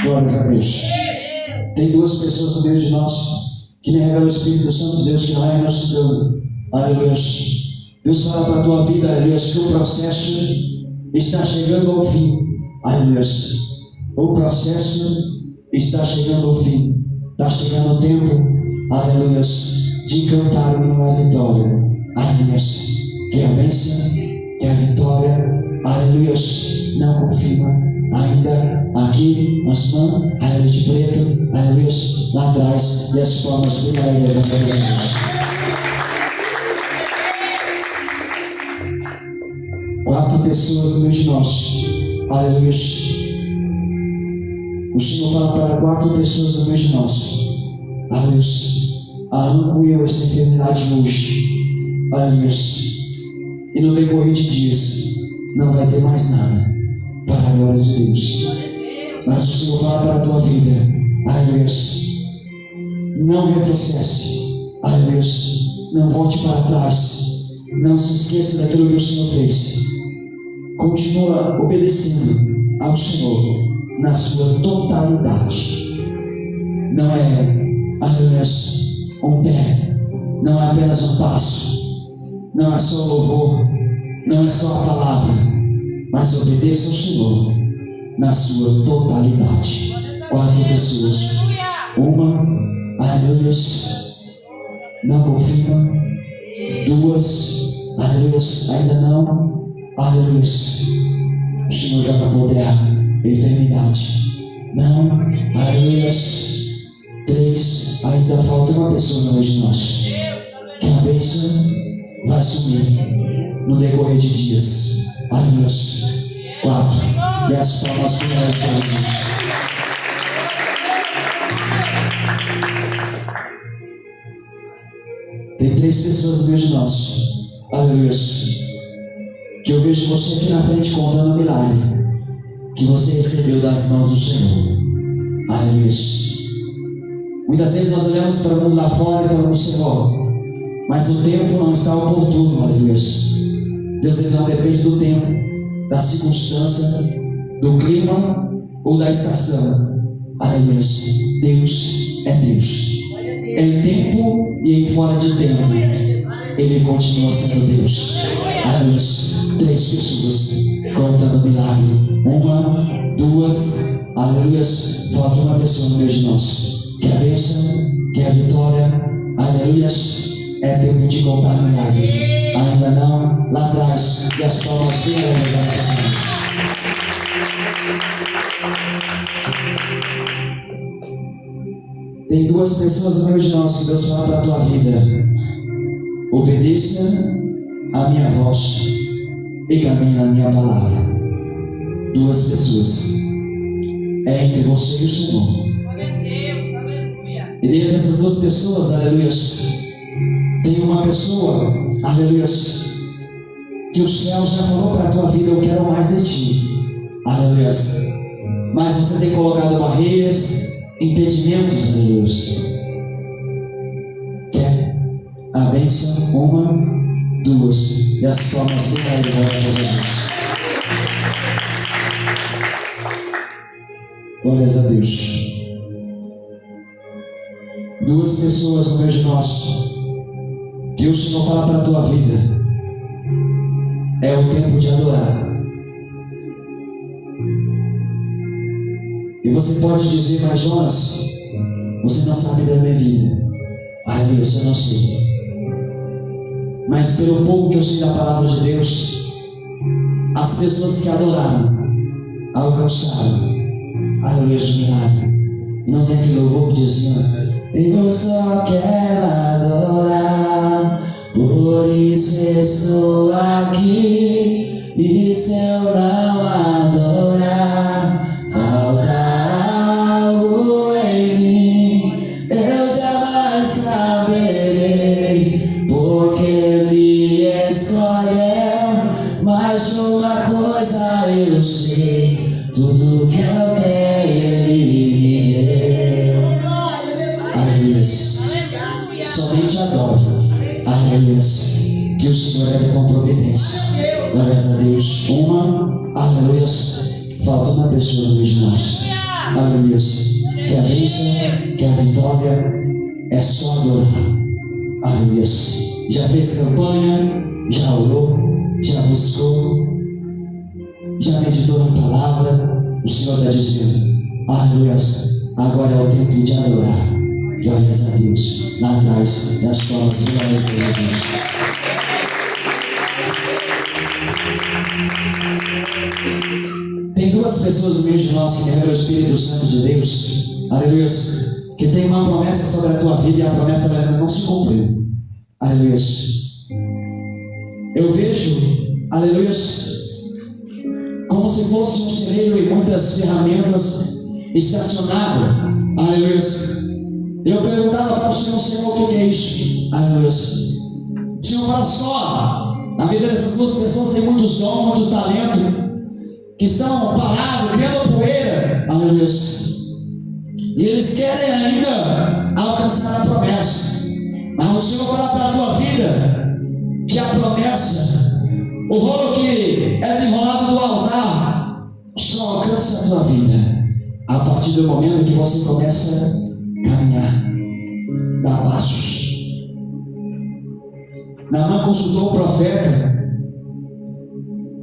Glórias a Deus. Tem duas pessoas no meio de nós que me revelam o Espírito Santo de Deus, que não é nosso dono. Aleluia. Deus fala para a tua vida, aleluia, que o processo está chegando ao fim. Aleluia. O processo está chegando ao fim. Está chegando o tempo, aleluia, de cantar o hino da vitória. Aleluia. Que a bênção, que a vitória, aleluia, não confirma ainda aqui, nossa irmã, aleluia, de preto, aleluia, lá atrás, e as palmas bem alegres para Jesus. 4 pessoas no meio de nós, aleluia. O Senhor fala para 4 pessoas no meio de nós, aleluia. Arranco eu essa enfermidade hoje, aleluia. E no decorrer de dias, não vai ter mais nada, para a glória de Deus. Mas o Senhor fala para a tua vida, aleluia. Não retrocesse, aleluia. Não volte para trás, não se esqueça daquilo que o Senhor fez. Continua obedecendo ao Senhor na sua totalidade. Não é, aleluia, um pé, não é apenas um passo, não é só louvor, não é só a palavra, mas obedeça ao Senhor na sua totalidade. 4 pessoas, uma, aleluia, não confirma, 2, aleluia, ainda não, aleluia, o Senhor já acabou dela, enfermidade, não, aleluia, 3, ainda falta uma pessoa no meio de nós, que a bênção vai sumir no decorrer de dias, aleluia, 4, e as palmas finais para Jesus. Tem 3 pessoas no meio de nós, aleluia, que eu vejo você aqui na frente contando um milagre que você recebeu das mãos do Senhor, aleluia. Muitas vezes nós olhamos para o mundo lá fora e falamos, Senhor, mas o tempo não está oportuno, aleluia. Deus, ele não depende do tempo, da circunstância, do clima ou da estação, aleluia. Deus é Deus. Em tempo e em fora de tempo, Ele continua sendo Deus. Aleluia. 3 pessoas contando milagre. 1, 2, aleluia. Falta uma pessoa no meio de nós. Que a bênção, que a vitória, aleluia. É tempo de contar milagre. Ainda não, lá atrás, e as palmas bem alegres. Tem 2 pessoas no meio de nós que Deus fala para a tua vida. Obedeça a minha voz e caminhe na minha palavra. 2 pessoas. É entre você e o Senhor. Glória a Deus, aleluia. E dentro dessas 2 pessoas, aleluia, tem uma pessoa, aleluia, que o céu já falou para a tua vida, eu quero mais de ti. Aleluia. Mas você tem colocado barreiras, impedimentos, aleluia. Quer a bênção? 1, 2, e as palmas bem aí, glória a Jesus. Glórias a Deus. 2 pessoas no meio de nós, que o Senhor fala para a tua vida, é o tempo de adorar. E você pode dizer, mas Jonas, você não sabe da minha vida. Aleluia, eu não sei. Mas pelo pouco que eu sei da palavra de Deus, as pessoas que adoraram, alcançaram, aleluia, o milagre. E não tem aquele louvor que dizia, eu só quero adorar, por isso estou aqui. E se eu não adorar, faltará algo em mim, eu jamais saberei, porque me escolheu. Mas uma coisa eu sei, tudo que eu tenho Ele me deu. Aleluia. Somente adore. Aleluia. Que o Senhor é com providência. Glórias a Deus. 1, aleluia. Falta uma pessoa no meio de nós. Aleluia. Que a bênção, que a vitória é só adorar. Aleluia. Já fez campanha, já orou, já buscou, já meditou na palavra. O Senhor está dizendo, aleluia. Agora é o tempo de adorar. Glórias a Deus. Lá atrás, das palmas, glória a Deus. pessoas no meio de nós que me revelam o Espírito Santo de Deus, aleluia, que tem uma promessa sobre a tua vida e a promessa ainda não se cumpriu, aleluia. Eu vejo, aleluia, como se fosse um celeiro e muitas ferramentas estacionadas, aleluia. Eu perguntava para o Senhor, o que é isso? Aleluia. O Senhor fala só, a vida dessas duas pessoas tem muitos dons, muitos talentos, que estão parados, criando poeira, aleluia. E eles querem ainda alcançar a promessa, mas o Senhor fala para a tua vida que a promessa, o rolo que é desenrolado do altar, só alcança a tua vida a partir do momento que você começa a caminhar, dar passos. Naamã consultou o profeta,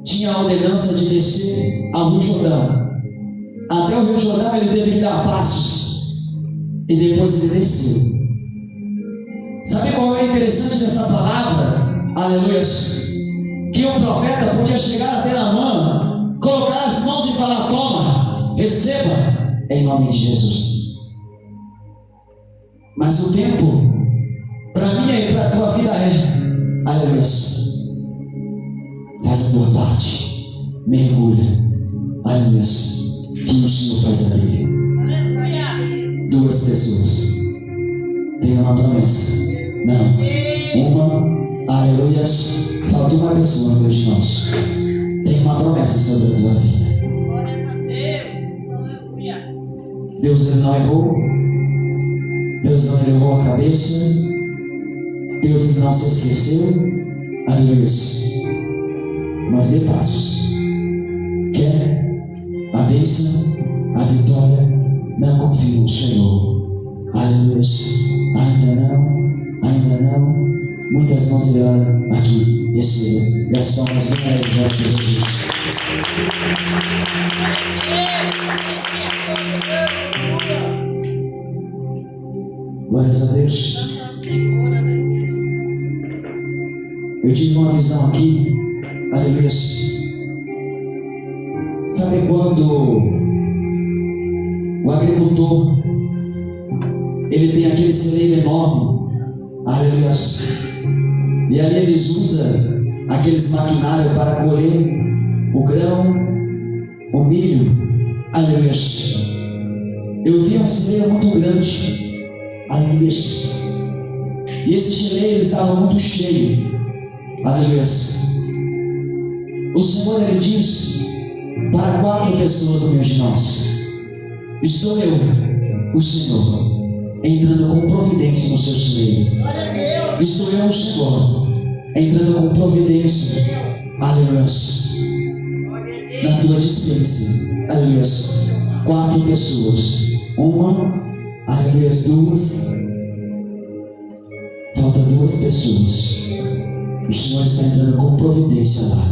tinha a ordenança de descer ao Rio Jordão. Até o Rio Jordão ele teve que dar passos, e depois ele desceu. Sabe qual é o interessante dessa palavra? Aleluia. Que o profeta podia chegar até Naamã, colocar as mãos e falar: toma, receba, em nome de Jesus. Mas o tempo, para mim e para a tua vida aleluia, faz a tua parte, mergulha, aleluia, que o Senhor faz a dele. Duas pessoas têm uma promessa, não, uma, aleluia, falta uma pessoa, meus irmãos, tem uma promessa sobre a tua vida. Glórias a Deus, aleluia. Deus ele não errou, Deus não errou a cabeça, Deus ele não se esqueceu, aleluia, mas dê passos. Quer a bênção, a vitória? Não confie no Senhor, aleluia. Ainda não. Muitas mãos ele olha aqui, receba, e as palmas bem alegres de Jesus. Glórias a Deus. Eu tive uma visão aqui, aleluia. Sabe quando o agricultor ele tem aquele celeiro enorme, aleluia, e ali eles usam aqueles maquinários para colher o grão, o milho, aleluia. Eu vi um celeiro muito grande, aleluia, e esse celeiro estava muito cheio, aleluia. O Senhor ele diz para 4 pessoas no meio de nós: estou eu, o Senhor, entrando com providência no seu celeiro. Estou eu, o Senhor, entrando com providência, aleluia, na tua dispensa, aleluia. 4 pessoas, uma, aleluia, 2, falta 2 pessoas. O Senhor está entrando com providência lá,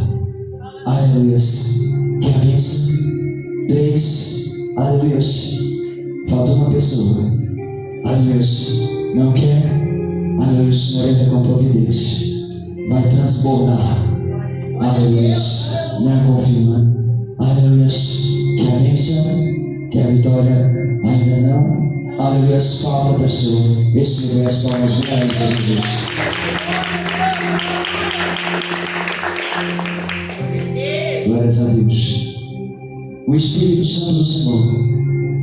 aleluia. Que a bênção, 3, aleluia, falta uma pessoa, aleluia, não quer, aleluia, o Senhor entra com providência, vai transbordar, aleluia, não confirma, aleluia, que a bênção, que a vitória ainda não, aleluia, falta a pessoa, receba as palmas bem alegres de Deus. Glórias a Deus. O Espírito Santo do Senhor,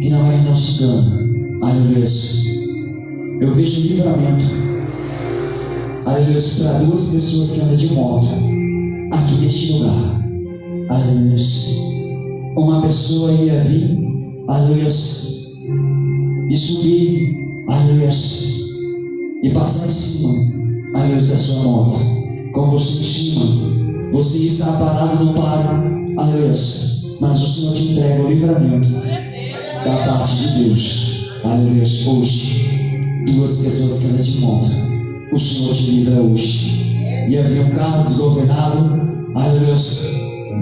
que não é e não se engana, aleluia. Eu vejo livramento, aleluia, para 2 pessoas que andam de moto aqui neste lugar, aleluia. Uma pessoa ia vir, aleluia, e subir, aleluia, e passar em cima, aleluia, da sua moto. Com você em cima, você está parado no paro, aleluia, mas o Senhor te entrega o livramento da parte de Deus, aleluia. Hoje, 2 pessoas que andam de moto, o Senhor te livra hoje. Ia vir um carro desgovernado, aleluia,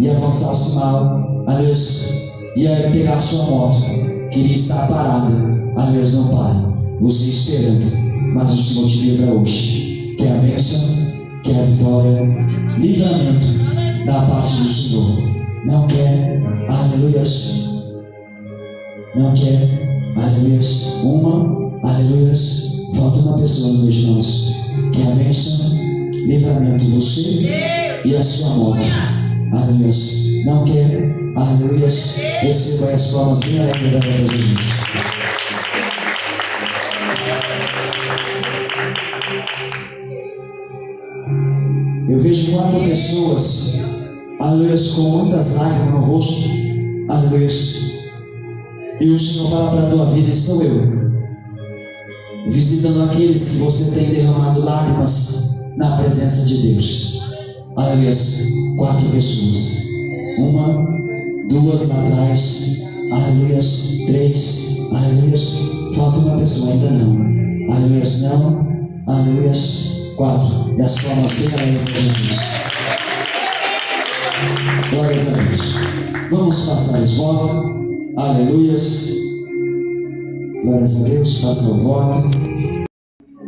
ia avançar o sinal, aleluia, ia pegar a sua moto, queria estar parada, aleluia, não pare, você esperando, mas o Senhor te livra hoje. Que a bênção, que a vitória, livramento da parte do Senhor. Não quer, aleluia. Não quer? Aleluias. Aleluias. Falta uma pessoa no meio de nós. Que é a bênção, livramento, você e a sua morte. Aleluias. Não quer? Aleluias. Receba as palmas bem alegres da glória de Jesus. Eu vejo 4 pessoas, aleluias, com muitas lágrimas no rosto, aleluias. E o Senhor fala para a tua vida: estou eu, visitando aqueles que você tem derramado lágrimas na presença de Deus. Aleluias. 4 pessoas. 1, 2 lá atrás. Aleluias. 3. Aleluias. Falta uma pessoa, ainda não. Aleluias. Não. Aleluias. 4. E as palmas bem alegres para Jesus. Glórias a Deus. Vamos passar os votos. Aleluias. Glórias a Deus. Passa o voto.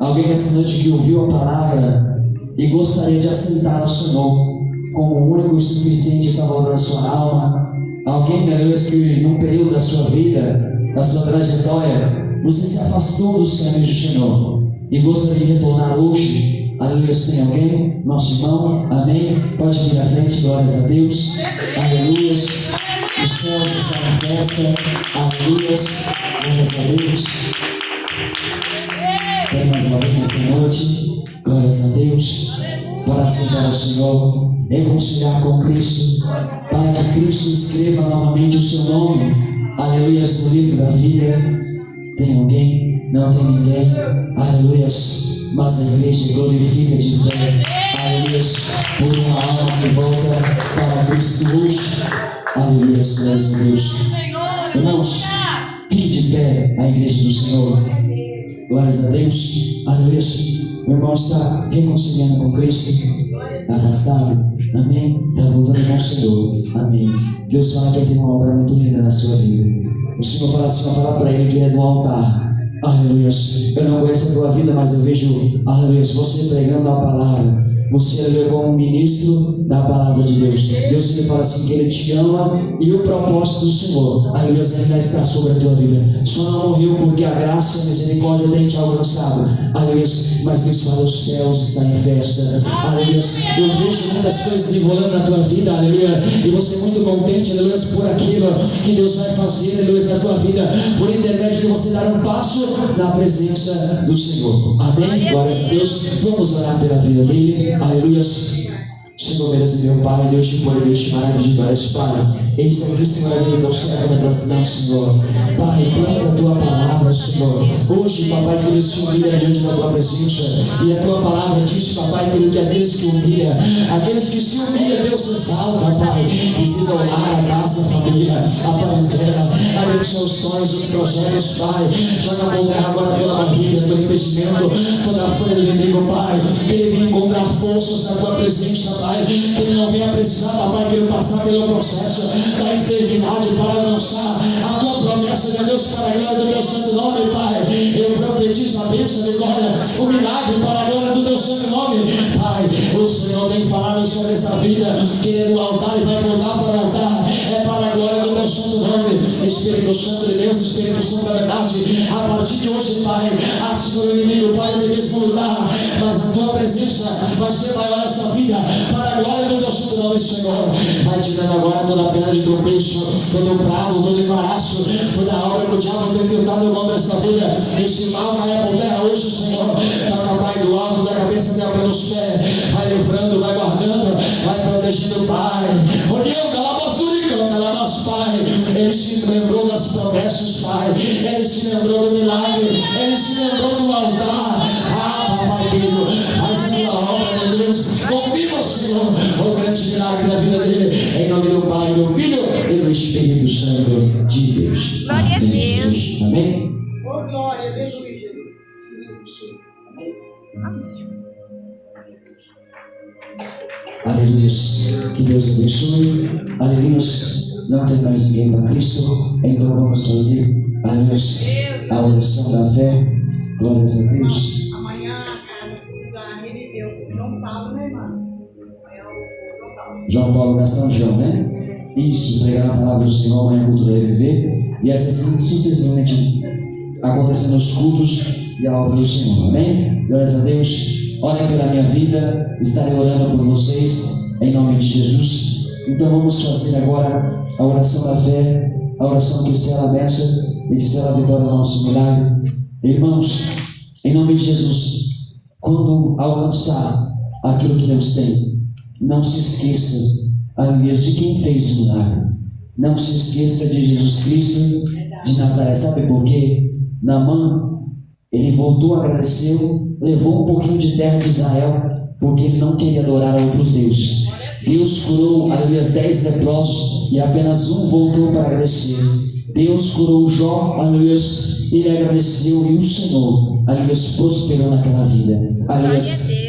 Alguém nesta noite que ouviu a palavra e gostaria de aceitar o Senhor como o único e suficiente Salvador da sua alma. Alguém, aleluia, que num período da sua vida, da sua trajetória, você se afastou dos caminhos do Senhor e gostaria de retornar hoje. Aleluia. Tem alguém? Nosso irmão? Amém? Pode vir à frente. Glórias a Deus. Aleluia. Os céus estão na festa. Aleluia. Glórias a Deus. Tem mais alguém nesta noite? Glórias a Deus. Para aceitar o Senhor, reconciliar com Cristo, para que Cristo escreva novamente o seu nome, aleluia, no livro da vida. Tem alguém? Não tem ninguém, aleluia, mas a igreja glorifica de pé, aleluia, por uma alma que volta para Cristo hoje, aleluia, glórias a Deus. Irmãos, fique de pé a igreja do Senhor, glórias a Deus, aleluia. O irmão está reconciliando com Cristo, afastado, amém? Está voltando com o Senhor, amém? Deus fala que ele tem uma obra muito linda na sua vida. O Senhor fala assim, fala para ele que ele é do altar, aleluia. Eu não conheço a tua vida, mas eu vejo, aleluia, você pregando a palavra. Você é como um ministro da palavra de Deus. Deus ele fala assim que ele te ama e o propósito do Senhor, aleluia, ainda está sobre a tua vida. Só não morreu porque a graça e a misericórdia tem te alcançado, aleluia. Mas Deus fala, os céus estão em festa, aleluia. Eu vejo muitas coisas enrolando na tua vida, aleluia. E você é muito contente, aleluia, por aquilo que Deus vai fazer, aleluia, na tua vida, por intermédio de você dar um passo na presença do Senhor. Amém? Glórias a Deus. Vamos orar pela vida dele. Aleluia. Senhor, beleza, meu Pai, Deus te põe, Deus te maravilha, Pai. Eis aqui, Senhor, a vida tão certa na tua cidade, Senhor. Pai, planta a tua palavra, Senhor. Hoje, Papai, que ele se humilha diante da tua presença. E a tua palavra diz, Papai, que aqueles que humilham, aqueles que se humilham, Deus exalta, Pai. E se dão a casa, a família, a parentela, abençoa os sonhos, os projetos, Pai. Joga a mão terra agora pela barriga, todo impedimento, toda a folha do inimigo, Pai. Que ele venha encontrar forças na tua presença, Pai. Que ele não venha precisar, Papai, que ele passar pelo processo da enfermidade para alcançar a tua promessa de Deus para a glória do meu santo nome, Pai. Eu profetizo a bênção de glória, o milagre para a glória do meu santo nome, Pai. O Senhor tem falado sobre esta vida, que ele é do altar e vai voltar para o altar, é para a glória do meu santo nome. Espírito Santo de Deus, Espírito Santo da verdade, a partir de hoje, Pai, a Senhor, o inimigo pode até mesmo lutar, mas a tua presença vai ser maior nesta vida, para a glória do meu santo nome, Senhor. Vai te dando agora toda a pedra de tropeço, todo o prado, todo o embaraço, toda a obra que o diabo tem tentado contra esta vida. Esse mal caia por terra hoje, Senhor. Toca, Pai, do alto da cabeça até pelos pés. Vai livrando, vai guardando, vai protegendo, Pai. Olhando, calabasurica, calabas, Pai. Ele se lembrou das promessas, Pai. Ele se lembrou do milagre. Ele se lembrou do altar. Ah, Papai querido, faz a tua obra, meu Deus. Confirma, Senhor, o grande milagre da vida dele. Em nome do Pai, do Filho e do Espírito Santo de Deus. Glória a Amém, Deus. Jesus. Amém? Oh, glória a Deus, Jesus. Aleluia. Que Deus abençoe. Aleluia. Não tem mais ninguém para Cristo. Então vamos fazer, aleluia, a oração da fé. Glórias a Deus. Amanhã a reviveu com João Paulo, né, irmão? Amanhã o João Paulo. João Paulo da São João, né? Isso, pregar a palavra do Senhor, amanhã culto deve viver. E assim sucessivamente acontecendo nos cultos e a obra do Senhor. Amém? Glórias a Deus. Orem pela minha vida. Estarei orando por vocês em nome de Jesus. Então vamos fazer agora a oração da fé, a oração que será a bênção e que será a vitória do nosso milagre. Irmãos, em nome de Jesus, quando alcançar aquilo que Deus tem, não se esqueça, aleluia, de quem fez o milagre. Não se esqueça de Jesus Cristo de Nazaré. Sabe por quê? Naamã, ele voltou, agradeceu, levou um pouquinho de terra de Israel, porque ele não queria adorar a outros deuses. Deus curou, aleluia, 10 leprosos e apenas um voltou para agradecer. Deus curou Jó, aleluia, ele agradeceu e o Senhor, aleluia, prosperou naquela vida. Aleluia,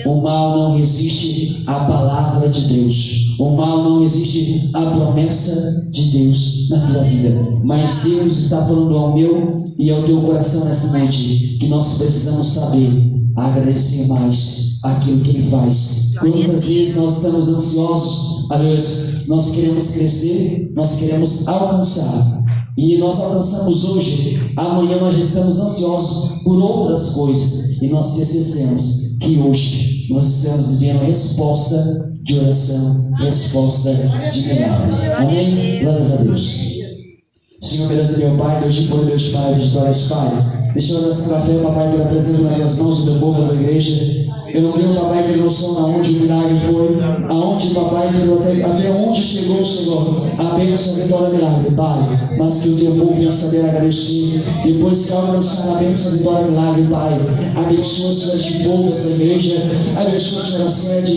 o mal não resiste à palavra de Deus. O mal não resiste à promessa de Deus na tua vida. Mas Deus está falando ao meu e ao teu coração nesta noite que nós precisamos saber agradecer mais aquilo que Ele faz. Quantas vezes nós estamos ansiosos, aleluia, nós queremos crescer, nós queremos alcançar. E nós alcançamos hoje, amanhã nós já estamos ansiosos por outras coisas. E nós esquecemos que hoje nós estamos vivendo resposta de oração, resposta de milagre. Amém? Glórias a Deus. Senhor, beleza, meu Pai, Deus de poder, Deus de Pai, de glórias, Pai. Deixa eu oração pela fé, Papai, pela presença nas tuas mãos, do teu povo, da tua igreja. Eu não tenho, Papai, que noção aonde o milagre foi, aonde, Papai, que até onde chegou, Senhor, a bênção, a vitória, a milagre, Pai. Mas que o teu povo venha saber agradecer. Depois que alcançar a bênção, a vitória, a milagre, Pai. Abençoa, Senhor, este povo, esta igreja. Abençoa, Senhor, a sede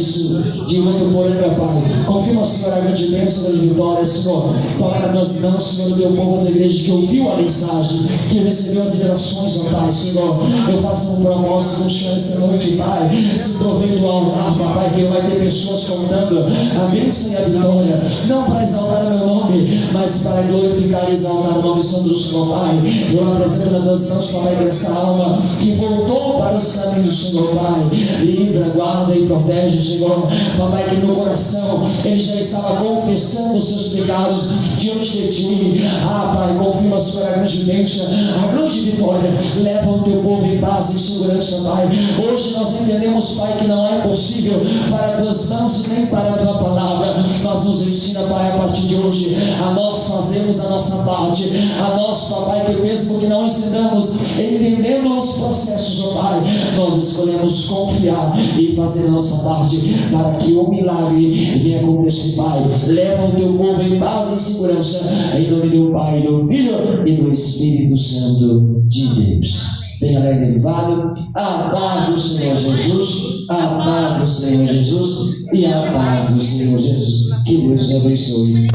de Votuporanga, Pai. Confirma, Senhor, a grande bênção, a grande vitória, Senhor. Palavra das mãos, Senhor, do teu povo, da tua igreja, que ouviu a mensagem, que recebeu as revelações, ó Pai, Senhor. Eu faço um propósito com o Senhor esta noite, Pai. Se provém do altar, Papai, que vai ter pessoas contando a bênção e a vitória, não para exaltar o meu nome, mas para glorificar e exaltar o nome santo do Senhor, Pai. Eu apresento nas tuas mãos, Papai, para esta alma que voltou para os caminhos do Senhor, Pai. Livra, guarda e protege, Senhor. Papai, que no coração ele já estava confessando os seus pecados diante de Ti. Pai, confirma, Senhor, a grande bênção, a grande vitória. Leva o teu povo em paz e segurança, Pai. Hoje nós entendemos, Pai, que não é possível para tuas mãos nem para a tua palavra, mas nos ensina, Pai, a partir de hoje, a nós fazermos a nossa parte, a nós, Papai, que mesmo que não estejamos entendendo os processos, ó Pai, nós escolhemos confiar e fazer a nossa parte para que o milagre venha acontecer, Pai. Leva o teu povo em paz e em segurança, em nome do Pai, do Filho e do Espírito Santo de Deus. Tenha alegre derivado, a paz do Senhor Jesus, a paz do Senhor Jesus e a paz do Senhor Jesus. Que Deus te abençoe.